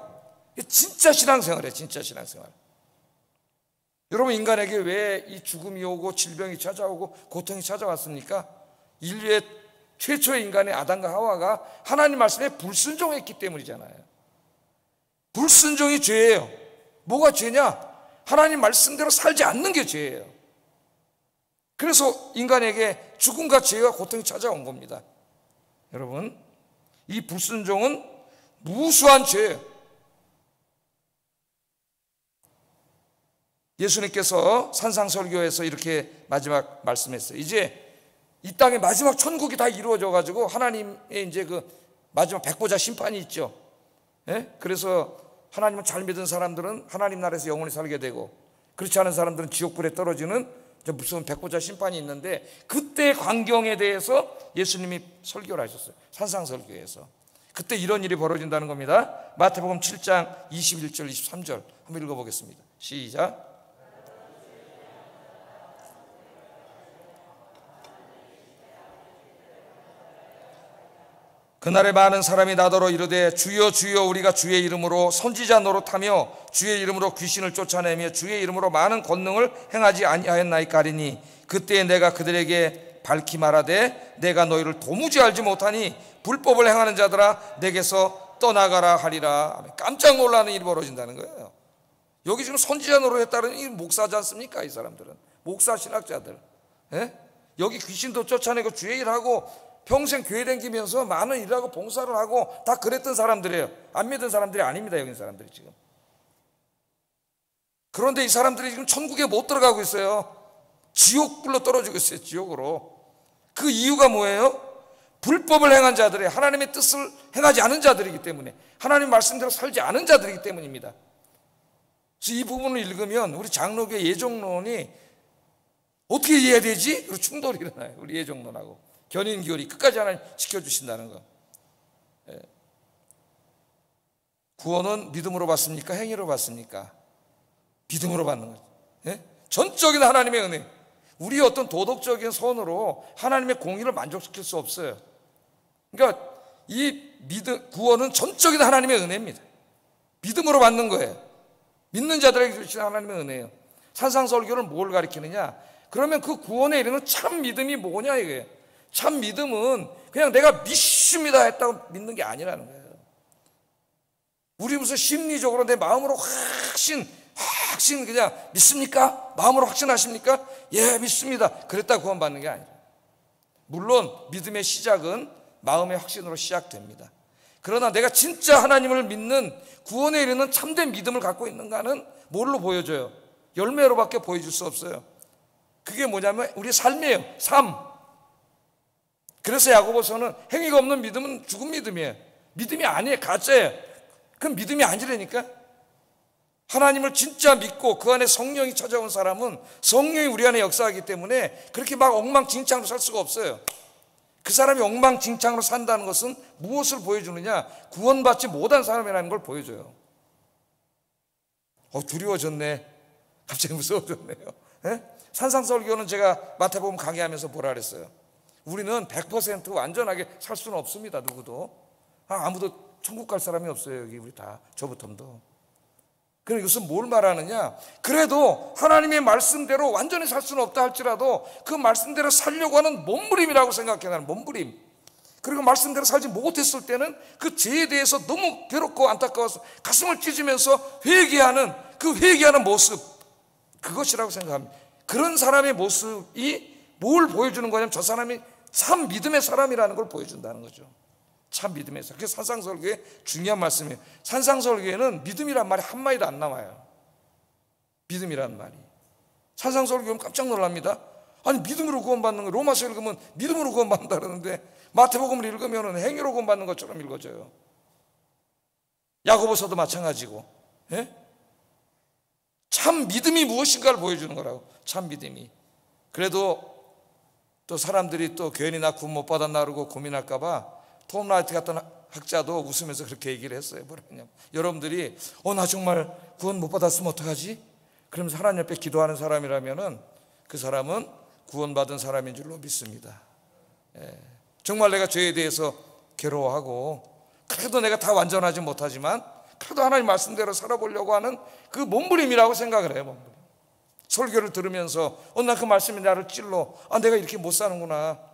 진짜 신앙생활이에요. 진짜 신앙생활. 여러분, 인간에게 왜 이 죽음이 오고 질병이 찾아오고 고통이 찾아왔습니까? 인류의 최초의 인간의 아담과 하와가 하나님 말씀에 불순종했기 때문이잖아요. 불순종이 죄예요. 뭐가 죄냐? 하나님 말씀대로 살지 않는 게 죄예요. 그래서 인간에게 죽음과 죄와 고통이 찾아온 겁니다. 여러분, 이 불순종은 무수한 죄예요. 예수님께서 산상설교에서 이렇게 마지막 말씀했어요. 이제 이 땅의 마지막 천국이 다 이루어져 가지고 하나님의 이제 그 마지막 백보자 심판이 있죠. 예? 그래서 하나님을 잘 믿은 사람들은 하나님 나라에서 영원히 살게 되고 그렇지 않은 사람들은 지옥불에 떨어지는 무슨 백보자 심판이 있는데 그때 광경에 대해서 예수님이 설교를 하셨어요. 산상설교에서. 그때 이런 일이 벌어진다는 겁니다. 마태복음 7장 21절 23절 한번 읽어보겠습니다. 시작. 그날에 많은 사람이 나더러 이르되 주여 주여 우리가 주의 이름으로 선지자 노릇하며 주의 이름으로 귀신을 쫓아내며 주의 이름으로 많은 권능을 행하지 아니하였나이까 하리니 그때에 내가 그들에게 밝히 말하되 내가 너희를 도무지 알지 못하니 불법을 행하는 자들아 내게서 떠나가라 하리라. 깜짝 놀라는 일이 벌어진다는 거예요. 여기 지금 선지자 노릇했다는 이 목사지 않습니까? 이 사람들은 목사 신학자들. 예? 여기 귀신도 쫓아내고 주의 일하고 평생 교회 다니면서 많은 일하고 봉사를 하고 다 그랬던 사람들이에요. 안 믿은 사람들이 아닙니다. 여기 사람들이 지금. 그런데 이 사람들이 지금 천국에 못 들어가고 있어요. 지옥불로 떨어지고 있어요. 지옥으로. 그 이유가 뭐예요? 불법을 행한 자들이 하나님의 뜻을 행하지 않은 자들이기 때문에 하나님 말씀대로 살지 않은 자들이기 때문입니다. 그래서 이 부분을 읽으면 우리 장로교의 예정론이 어떻게 이해해야 되지? 그리고 충돌이 일어나요. 우리 예정론하고. 견인교리 끝까지 하나님 지켜주신다는 거. 예. 구원은 믿음으로 받습니까? 행위로 받습니까? 믿음으로 받는 거죠. 예? 전적인 하나님의 은혜. 우리의 어떤 도덕적인 선으로 하나님의 공의를 만족시킬 수 없어요. 그러니까 이 구원은 전적인 하나님의 은혜입니다. 믿음으로 받는 거예요. 믿는 자들에게 주신 하나님의 은혜예요. 산상설교는 뭘 가리키느냐? 그러면 그 구원에 이르는 참 믿음이 뭐냐 이거예요. 참 믿음은 그냥 내가 믿습니다 했다고 믿는 게 아니라는 거예요. 우리 무슨 심리적으로 내 마음으로 확신 그냥 믿습니까? 마음으로 확신하십니까? 예, 믿습니다. 그랬다 구원받는 게 아니라, 물론 믿음의 시작은 마음의 확신으로 시작됩니다. 그러나 내가 진짜 하나님을 믿는 구원에 이르는 참된 믿음을 갖고 있는가는 뭘로 보여줘요? 열매로밖에 보여줄 수 없어요. 그게 뭐냐면 우리 삶이에요. 삶. 그래서 야고보서는 행위가 없는 믿음은 죽은 믿음이에요. 믿음이 아니에요. 가짜예요. 그건 믿음이 아니라니까. 하나님을 진짜 믿고 그 안에 성령이 찾아온 사람은 성령이 우리 안에 역사하기 때문에 그렇게 막 엉망진창으로 살 수가 없어요. 그 사람이 엉망진창으로 산다는 것은 무엇을 보여주느냐? 구원받지 못한 사람이라는 걸 보여줘요. 두려워졌네. 갑자기 무서워졌네요. 예? 산상설교는 제가 마태복음 강의하면서 뭐라 그랬어요? 우리는 100% 완전하게 살 수는 없습니다. 누구도. 아무도 천국 갈 사람이 없어요. 여기 우리 다. 저부터도. 그럼 이것은 뭘 말하느냐? 그래도 하나님의 말씀대로 완전히 살 수는 없다 할지라도 그 말씀대로 살려고 하는 몸부림이라고 생각해. 나는 몸부림. 그리고 말씀대로 살지 못했을 때는 그 죄에 대해서 너무 괴롭고 안타까워서 가슴을 찢으면서 회개하는 그 회개하는 모습, 그것이라고 생각합니다. 그런 사람의 모습이 뭘 보여주는 거냐면 저 사람이 참 믿음의 사람이라는 걸 보여준다는 거죠. 참 믿음의 사람. 그게 산상설교의 중요한 말씀이에요. 산상설교에는 믿음이란 말이 한마디도 안 나와요. 믿음이란 말이. 산상설교는 깜짝 놀랍니다. 아니 믿음으로 구원받는 거, 로마서 읽으면 믿음으로 구원받는다 그러는데 마태복음을 읽으면 행위로 구원받는 것처럼 읽어져요. 야고보서도 마찬가지고. 예? 참 믿음이 무엇인가를 보여주는 거라고. 참 믿음이. 그래도 또 사람들이 또 괜히 나 구원 못 받았나 그러고 고민할까 봐 톰 라이트 같은 학자도 웃으면서 그렇게 얘기를 했어요. 뭐라냐? 여러분들이 나 정말 구원 못 받았으면 어떡하지? 그러면서 하나님 옆에 기도하는 사람이라면은 그 사람은 구원받은 사람인 줄로 믿습니다. 예. 정말 내가 죄에 대해서 괴로워하고 그래도 내가 다 완전하지 못하지만 그래도 하나님 말씀대로 살아보려고 하는 그 몸부림이라고 생각을 해요. 몸부림. 설교를 들으면서 나 그 말씀이 나를 찔러. 내가 이렇게 못 사는구나.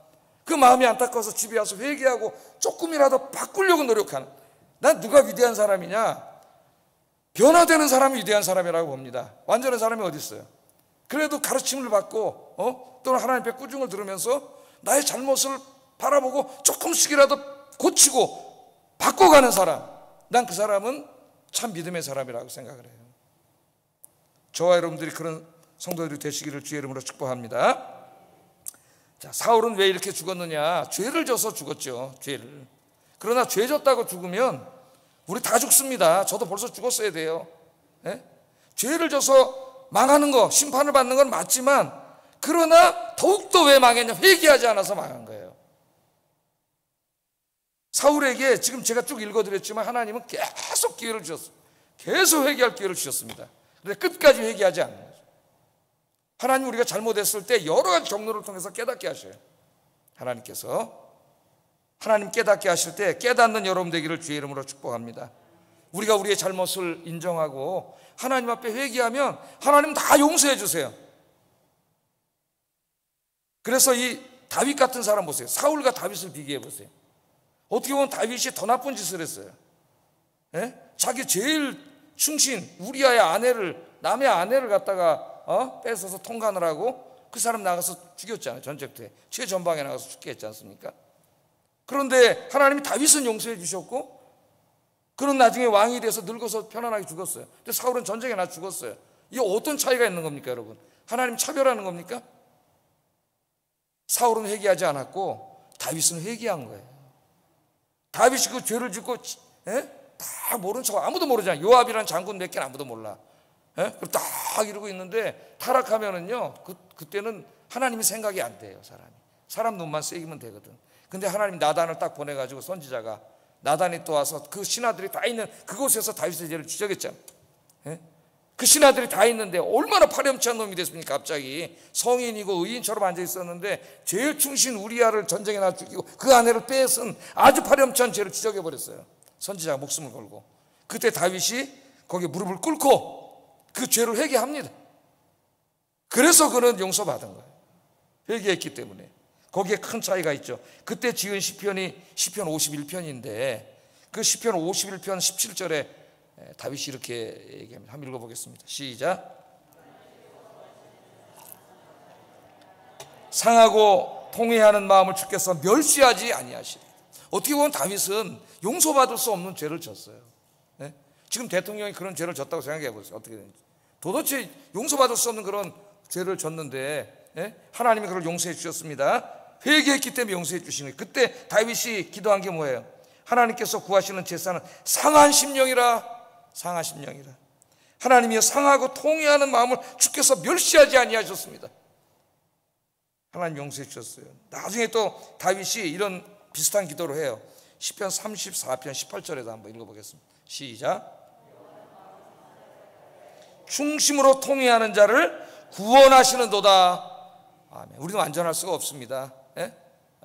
그 마음이 안타까워서 집에 와서 회개하고 조금이라도 바꾸려고 노력하는. 난 누가 위대한 사람이냐? 변화되는 사람이 위대한 사람이라고 봅니다. 완전한 사람이 어디 있어요? 그래도 가르침을 받고 또는 하나님 앞에 꾸중을 들으면서 나의 잘못을 바라보고 조금씩이라도 고치고 바꿔가는 사람, 난 그 사람은 참 믿음의 사람이라고 생각을 해요. 저와 여러분들이 그런 성도들이 되시기를 주의 이름으로 축복합니다. 자, 사울은 왜 이렇게 죽었느냐? 죄를 져서 죽었죠. 죄를. 그러나 죄 졌다고 죽으면 우리 다 죽습니다. 저도 벌써 죽었어야 돼요. 예? 죄를 져서 망하는 거, 심판을 받는 건 맞지만 그러나 더욱더 왜 망했냐? 회개하지 않아서 망한 거예요. 사울에게 지금 제가 쭉 읽어드렸지만 하나님은 계속 기회를 주셨어요. 계속 회개할 기회를 주셨습니다. 그런데 끝까지 회개하지 않는 거죠. 하나님 우리가 잘못했을 때 여러 가지 경로를 통해서 깨닫게 하셔요. 하나님께서 하나님 깨닫게 하실 때 깨닫는 여러분 되기를 주의 이름으로 축복합니다. 우리가 우리의 잘못을 인정하고 하나님 앞에 회개하면 하나님 다 용서해 주세요. 그래서 이 다윗 같은 사람 보세요. 사울과 다윗을 비교해 보세요. 어떻게 보면 다윗이 더 나쁜 짓을 했어요. 예? 자기 제일 충신 우리아의 아내를, 남의 아내를 갖다가 뺏어서 통간을 하고 그 사람 나가서 죽였잖아요. 전쟁터에 최전방에 나가서 죽게 했지 않습니까? 그런데 하나님이 다윗은 용서해 주셨고 그런 나중에 왕이 돼서 늙어서 편안하게 죽었어요. 근데 사울은 전쟁에 나 죽었어요. 이게 어떤 차이가 있는 겁니까 여러분? 하나님 차별하는 겁니까? 사울은 회개하지 않았고 다윗은 회개한 거예요. 다윗이 그 죄를 짓고 다 모른 척, 아무도 모르잖아요. 요압이라는 장군 몇 개는 아무도 몰라. 그리고 딱 이러고 있는데 타락하면은요 그때는 하나님이 생각이 안 돼요. 사람 눈만 새기면 되거든. 근데 하나님 나단을 딱 보내가지고 선지자가 나단이 또 와서 그 신하들이 다 있는 그곳에서 다윗의 죄를 지적했잖아요. 그 신하들이 다 있는데 얼마나 파렴치한 놈이 됐습니까? 갑자기 성인이고 의인처럼 앉아 있었는데 제일 충신 우리아를 전쟁에 나 죽이고 그 아내를 빼앗은 아주 파렴치한 죄를 지적해 버렸어요. 선지자가 목숨을 걸고. 그때 다윗이 거기에 무릎을 꿇고 그 죄를 회개합니다. 그래서 그는 용서받은 거예요. 회개했기 때문에. 거기에 큰 차이가 있죠. 그때 지은 시편이 시편 51편인데 그 시편 51편 17절에 다윗이 이렇게 얘기합니다. 한번 읽어보겠습니다. 시작. 상하고 통회하는 마음을 주께서 멸시하지 아니하시리. 어떻게 보면 다윗은 용서받을 수 없는 죄를 졌어요. 네? 지금 대통령이 그런 죄를 졌다고 생각해 보세요. 어떻게 되는지. 도대체 용서받을 수 없는 그런 죄를 졌는데 네? 하나님이 그걸 용서해 주셨습니다. 회개했기 때문에 용서해 주신 거예요. 그때 다윗이 기도한 게 뭐예요? 하나님께서 구하시는 제사는 상한 심령이라. 상한 심령이라. 하나님이 상하고 통회하는 마음을 주께서 멸시하지 아니하셨습니다. 하나님 용서해 주셨어요. 나중에 또 다윗이 이런 비슷한 기도를 해요. 시편 34편 18절에도 한번 읽어보겠습니다. 시작. 충심으로 통회하는 자를 구원하시는도다. 아멘. 우리는 완전할 수가 없습니다. 예?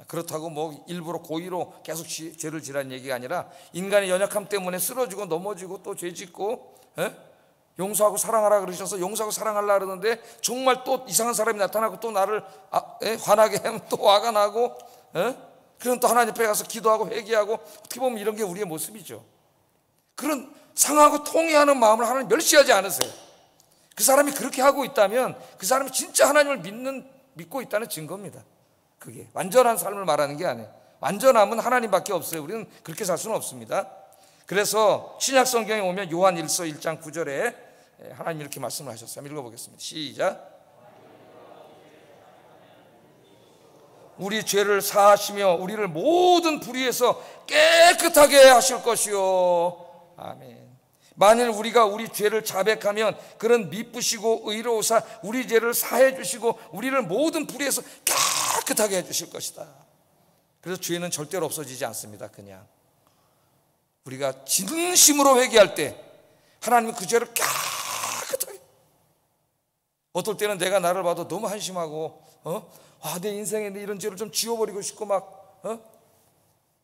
그렇다고 뭐 일부러 고의로 계속 죄를 지라는 얘기가 아니라 인간의 연약함 때문에 쓰러지고 넘어지고 또 죄 짓고 예? 용서하고 사랑하라 그러셔서 용서하고 사랑하려 그러는데 정말 또 이상한 사람이 나타나고 또 나를 화나게 하면 또 화가 나고 예? 그럼 또 하나님 앞에 가서 기도하고 회개하고 어떻게 보면 이런 게 우리의 모습이죠. 그런 상하고 통회하는 마음을 하나님 멸시하지 않으세요. 그 사람이 그렇게 하고 있다면 그 사람이 진짜 하나님을 믿고 있다는 증거입니다. 그게 완전한 삶을 말하는 게 아니에요. 완전함은 하나님밖에 없어요. 우리는 그렇게 살 수는 없습니다. 그래서 신약 성경에 오면 요한 1서 1장 9절에 하나님 이렇게 말씀을 하셨어요. 한번 읽어보겠습니다. 시작. 우리 죄를 사하시며 우리를 모든 불의에서 깨끗하게 하실 것이요. 아멘. 만일 우리가 우리 죄를 자백하면 그는 미쁘시고 의로우사 우리 죄를 사해 주시고 우리를 모든 불의에서 깨끗하게 해 주실 것이다. 그래서 죄는 절대로 없어지지 않습니다. 그냥 우리가 진심으로 회개할 때 하나님은 그 죄를 깨끗하게. 어떨 때는 내가 나를 봐도 너무 한심하고 내 인생에 이런 죄를 좀 지워버리고 싶고 막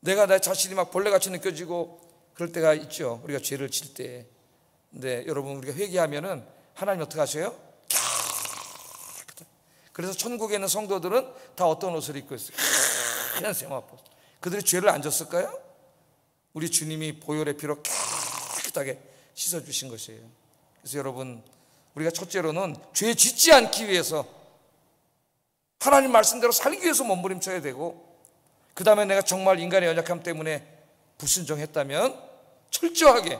내가 내 자신이 막 벌레같이 느껴지고 그럴 때가 있죠. 우리가 죄를 질 때. 근데 여러분 우리가 회개하면은 하나님 어떻게 하세요? 그래서 천국에 있는 성도들은 다 어떤 옷을 입고 있어요? 하얀 세마포. 그들이 죄를 안 졌을까요? 우리 주님이 보혈의 피로 깨끗하게 씻어주신 것이에요. 그래서 여러분 우리가 첫째로는 죄 짓지 않기 위해서 하나님 말씀대로 살기 위해서 몸부림쳐야 되고 그 다음에 내가 정말 인간의 연약함 때문에 불순종했다면 철저하게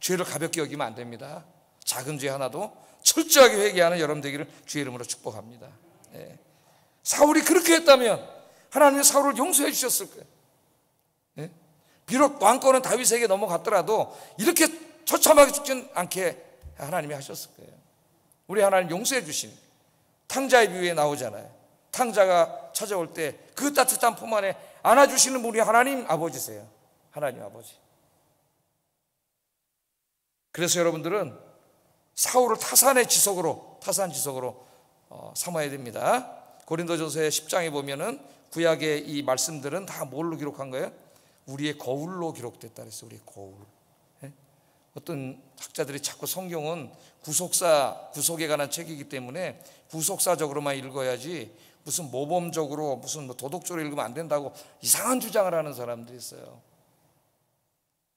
죄를 가볍게 여기면 안 됩니다. 작은 죄 하나도 철저하게 회개하는 여러분 되기를 주의 이름으로 축복합니다. 네. 사울이 그렇게 했다면 하나님은 사울을 용서해 주셨을 거예요. 네? 비록 왕권은 다윗에게 넘어갔더라도 이렇게 처참하게 죽지 않게 하나님이 하셨을 거예요. 우리 하나님 용서해 주신 탕자의 비유에 나오잖아요. 탕자가 찾아올 때 그 따뜻한 품 안에 안아주시는 분이 하나님 아버지세요. 하나님 아버지. 그래서 여러분들은 사울을 타산 지석으로 삼아야 됩니다. 고린도전서의 10장에 보면은 구약의 이 말씀들은 다 뭘로 기록한 거예요? 우리의 거울로 기록됐다 그랬어요. 우리의 거울. 어떤 학자들이 자꾸 성경은 구속에 관한 책이기 때문에 구속사적으로만 읽어야지 무슨 모범적으로 무슨 도덕적으로 읽으면 안 된다고 이상한 주장을 하는 사람들이 있어요.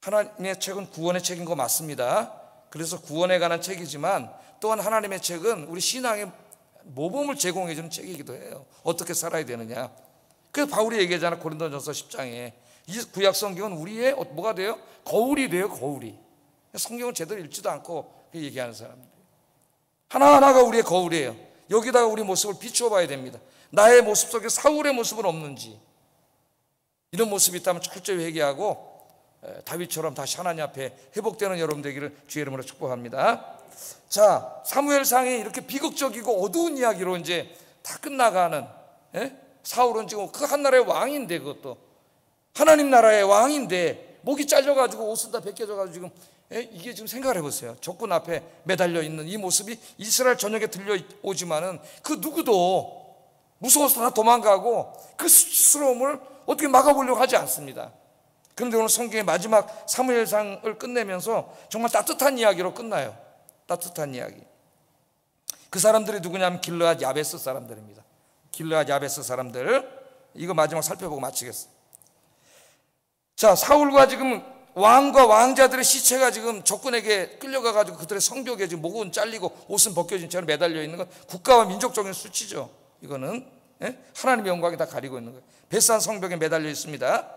하나님의 책은 구원의 책인 거 맞습니다. 그래서 구원에 관한 책이지만 또한 하나님의 책은 우리 신앙의 모범을 제공해 주는 책이기도 해요. 어떻게 살아야 되느냐. 그래서 바울이 얘기하잖아. 고린도전서 10장에 이 구약 성경은 우리의 뭐가 돼요? 거울이 돼요. 거울이. 성경을 제대로 읽지도 않고 얘기하는 사람들. 하나하나가 우리의 거울이에요. 여기다가 우리 모습을 비추어 봐야 됩니다. 나의 모습 속에 사울의 모습은 없는지. 이런 모습이 있다면 철저히 회개하고 다윗처럼 다시 하나님 앞에 회복되는 여러분 되기를 주의 이름으로 축복합니다. 자, 사무엘상이 이렇게 비극적이고 어두운 이야기로 이제 다 끝나가는 사울은 지금 그 한 나라의 왕인데 그것도 하나님 나라의 왕인데 목이 잘려가지고 옷은 다 벗겨져가지고 지금 이게 지금 생각을 해보세요. 적군 앞에 매달려 있는 이 모습이 이스라엘 전역에 들려오지만은 그 누구도 무서워서 다 도망가고 그 수치스러움을 어떻게 막아보려고 하지 않습니다. 그런데 오늘 성경의 마지막 사무엘상을 끝내면서 정말 따뜻한 이야기로 끝나요. 따뜻한 이야기. 그 사람들이 누구냐면 길르앗 야베스 사람들입니다. 길르앗 야베스 사람들. 이거 마지막 살펴보고 마치겠습니다. 자, 사울과 지금 왕과 왕자들의 시체가 지금 적군에게 끌려가가지고 그들의 성벽에 지금 목은 잘리고 옷은 벗겨진 채로 매달려 있는 건 국가와 민족적인 수치죠. 이거는 하나님의 영광이 다 가리고 있는 거예요. 베산 성벽에 매달려 있습니다.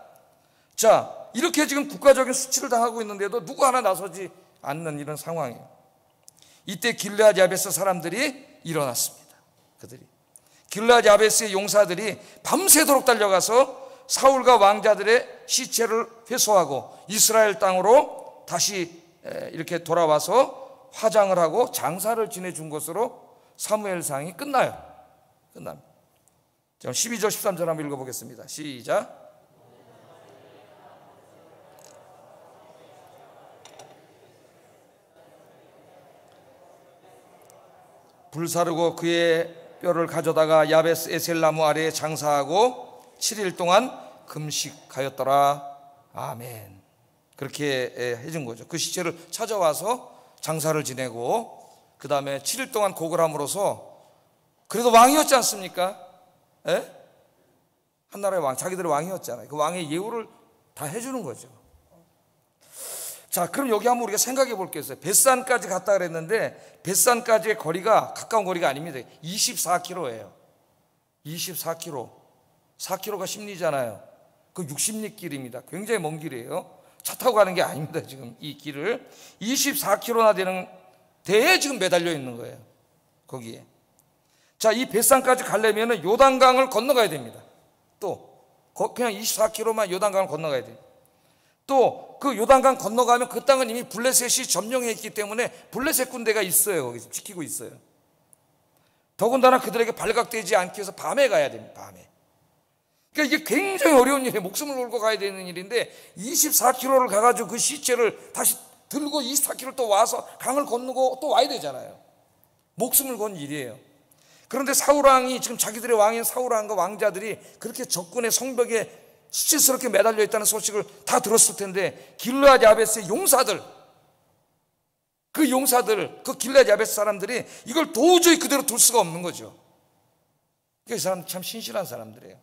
자, 이렇게 지금 국가적인 수치를 당하고 있는데도 누구 하나 나서지 않는 이런 상황이에요. 이때 길르앗 야베스 사람들이 일어났습니다. 그들이 길르앗 야베스의 용사들이 밤새도록 달려가서 사울과 왕자들의 시체를 회수하고 이스라엘 땅으로 다시 이렇게 돌아와서 화장을 하고 장사를 지내준 것으로 사무엘상이 끝나요. 끝납니다. 12절 13절 한번 읽어보겠습니다. 시작. 불사르고 그의 뼈를 가져다가 야베스 에셀나무 아래에 장사하고 7일 동안 금식하였더라. 아멘. 그렇게 해준 거죠. 그 시체를 찾아와서 장사를 지내고 그 다음에 7일 동안 곡을 함으로써 그래도 왕이었지 않습니까? 한 나라의 왕, 자기들의 왕이었잖아요. 그 왕의 예우를 다 해주는 거죠. 자, 그럼 여기 한번 우리가 생각해 볼 게 있어요. 벳산까지 갔다 그랬는데 벳산까지의 거리가 가까운 거리가 아닙니다. 24km예요. 24km. 4km가 10리잖아요. 그 60리 길입니다. 굉장히 먼 길이에요. 차 타고 가는 게 아닙니다. 지금 이 길을 24km나 되는 데에 지금 매달려 있는 거예요. 거기에. 자, 이 벳산까지 가려면 요단강을 건너가야 됩니다. 또 그냥 24km만 요단강을 건너가야 돼요. 또 그 요단강 건너가면 그 땅은 이미 블레셋이 점령해 있기 때문에 블레셋 군대가 있어요. 거기서 지키고 있어요. 더군다나 그들에게 발각되지 않기 위해서 밤에 가야 됩니다. 밤에. 그러니까 이게 굉장히 어려운 일이에요. 목숨을 걸고 가야 되는 일인데 24km를 가가지고 그 시체를 다시 들고 24km 또 와서 강을 건너고 또 와야 되잖아요. 목숨을 건 일이에요. 그런데 사울왕이 지금 자기들의 왕인 사울왕과 왕자들이 그렇게 적군의 성벽에 수치스럽게 매달려 있다는 소식을 다 들었을 텐데 길르앗 야베스의 용사들, 그 길르앗 야베스 사람들이 이걸 도저히 그대로 둘 수가 없는 거죠. 이 사람 참 신실한 사람들이에요.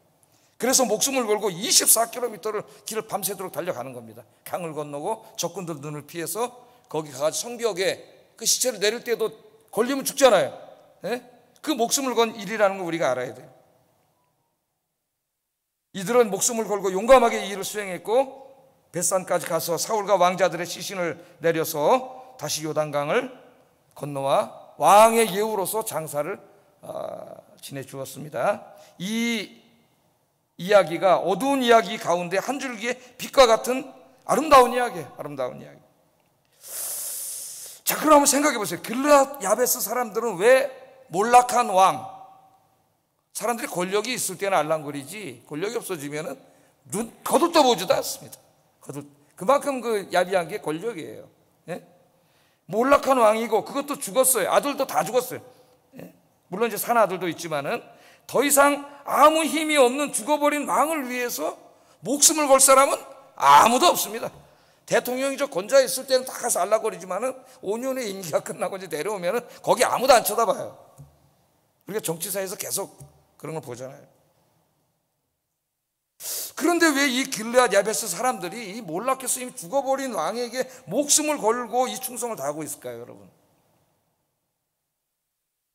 그래서 목숨을 걸고 24km를 길을 밤새도록 달려가는 겁니다. 강을 건너고 적군들 눈을 피해서 거기 가서 성벽에 그 시체를 내릴 때도 걸리면 죽잖아요. 그 목숨을 건 일이라는 걸 우리가 알아야 돼요. 이들은 목숨을 걸고 용감하게 이 일을 수행했고 벳산까지 가서 사울과 왕자들의 시신을 내려서 다시 요단강을 건너와 왕의 예우로서 장사를 지내주었습니다. 이 이야기가 어두운 이야기 가운데 한 줄기의 빛과 같은 아름다운 이야기예요. 아름다운 이야기. 자, 그럼 한번 생각해 보세요. 길르앗 야베스 사람들은 왜 몰락한 왕, 사람들이 권력이 있을 때는 알랑거리지 권력이 없어지면은 눈 거들떠보지도 않습니다. 그만큼 그 야비한 게 권력이에요. 몰락한 왕이고 그것도 죽었어요. 아들도 다 죽었어요. 물론 이제 산 아들도 있지만은 더 이상 아무 힘이 없는 죽어버린 왕을 위해서 목숨을 걸 사람은 아무도 없습니다. 대통령이 저 권좌에 있을 때는 다 가서 알랑거리지만은 5년의 임기가 끝나고 이제 내려오면은 거기 아무도 안 쳐다봐요. 우리가 정치사에서 계속 그런 걸 보잖아요. 그런데 왜 이 길르앗 야베스 사람들이 이 몰락해서 이미 죽어버린 왕에게 목숨을 걸고 이 충성을 다하고 있을까요, 여러분?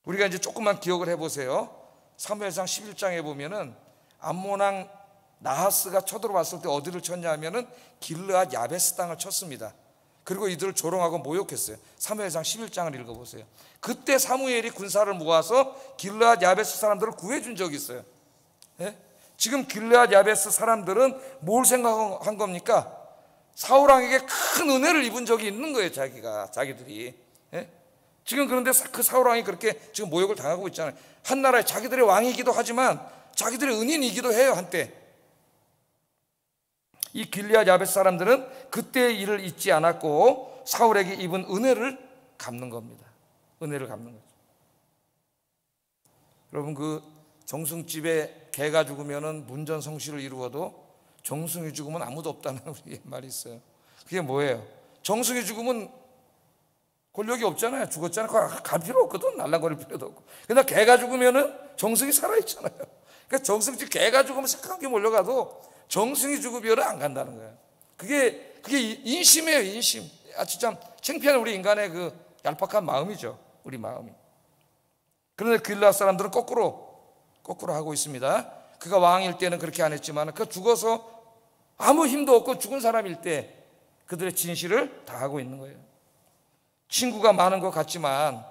우리가 이제 조금만 기억을 해보세요. 사무엘상 11장에 보면은 암몬 왕 나하스가 쳐들어왔을 때 어디를 쳤냐 하면은 길르앗 야베스 땅을 쳤습니다. 그리고 이들을 조롱하고 모욕했어요. 사무엘상 11장을 읽어보세요. 그때 사무엘이 군사를 모아서 길르앗 야베스 사람들을 구해준 적이 있어요. 지금 길르앗 야베스 사람들은 뭘 생각한 겁니까? 사울왕에게 큰 은혜를 입은 적이 있는 거예요. 자기들이. 지금 그런데 그 사울왕이 그렇게 지금 모욕을 당하고 있잖아요. 한 나라의 자기들의 왕이기도 하지만 자기들의 은인이기도 해요. 한때 이 길르앗 야베스 사람들은 그때의 일을 잊지 않았고 사울에게 입은 은혜를 갚는 겁니다. 은혜를 갚는 거죠. 여러분, 그 정승집에 개가 죽으면은 문전성시를 이루어도 정승이 죽으면 아무도 없다는 우리 말이 있어요. 그게 뭐예요? 정승이 죽으면 권력이 없잖아요. 죽었잖아요. 갈 필요 없거든. 날랑거릴 필요도 없고. 근데 개가 죽으면은 정승이 살아있잖아요. 그러니까 정승집 개가 죽으면 착한 게 몰려가도 정승이 죽으면은 안 간다는 거예요. 그게 인심이에요, 인심. 참 창피한 우리 인간의 그 얄팍한 마음이죠. 우리 마음이. 그런데 길르앗 사람들은 거꾸로 하고 있습니다. 그가 왕일 때는 그렇게 안 했지만 그 죽어서 아무 힘도 없고 죽은 사람일 때 그들의 진실을 다 하고 있는 거예요. 친구가 많은 것 같지만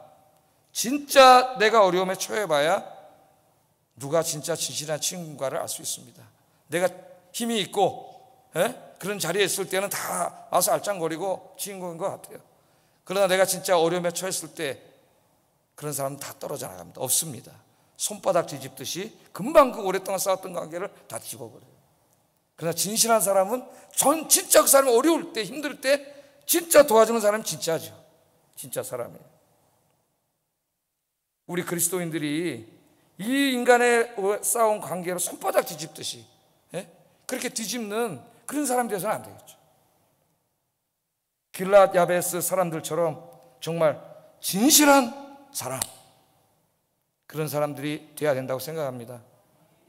진짜 내가 어려움에 처해봐야 누가 진짜 진실한 친구인가를 알 수 있습니다. 내가 힘이 있고 그런 자리에 있을 때는 다 와서 알짱거리고 친구인 것 같아요. 그러나 내가 진짜 어려움에 처했을 때 그런 사람은 다 떨어져 나갑니다. 없습니다. 손바닥 뒤집듯이 금방 그 오랫동안 쌓았던 관계를 다 뒤집어버려요. 그러나 진실한 사람은 진짜 그 사람이 어려울 때, 힘들 때 진짜 도와주는 사람이 진짜죠. 진짜 사람이에요. 우리 그리스도인들이 이 인간의 쌓아온 관계로 손바닥 뒤집듯이 그렇게 뒤집는 그런 사람이 되서는 안 되겠죠. 길르앗 야베스 사람들처럼 정말 진실한 사람, 그런 사람들이 되어야 된다고 생각합니다.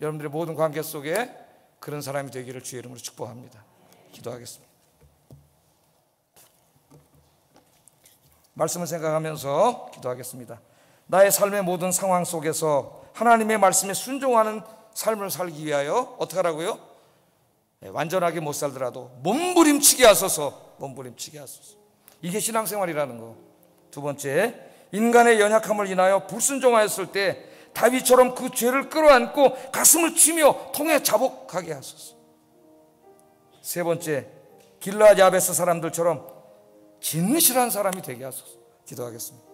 여러분들의 모든 관계 속에 그런 사람이 되기를 주의 이름으로 축복합니다. 기도하겠습니다. 말씀을 생각하면서 기도하겠습니다. 나의 삶의 모든 상황 속에서 하나님의 말씀에 순종하는 삶을 살기 위하여 어떻게 하라고요? 완전하게 못 살더라도 몸부림치게 하소서. 몸부림치게 하소서. 이게 신앙생활이라는 거. 두 번째, 인간의 연약함을 인하여 불순종하였을 때 다윗처럼 그 죄를 끌어안고 가슴을 치며 통해 자복하게 하소서. 세 번째, 길르앗 야베스 사람들처럼 진실한 사람이 되게 하소서. 기도하겠습니다.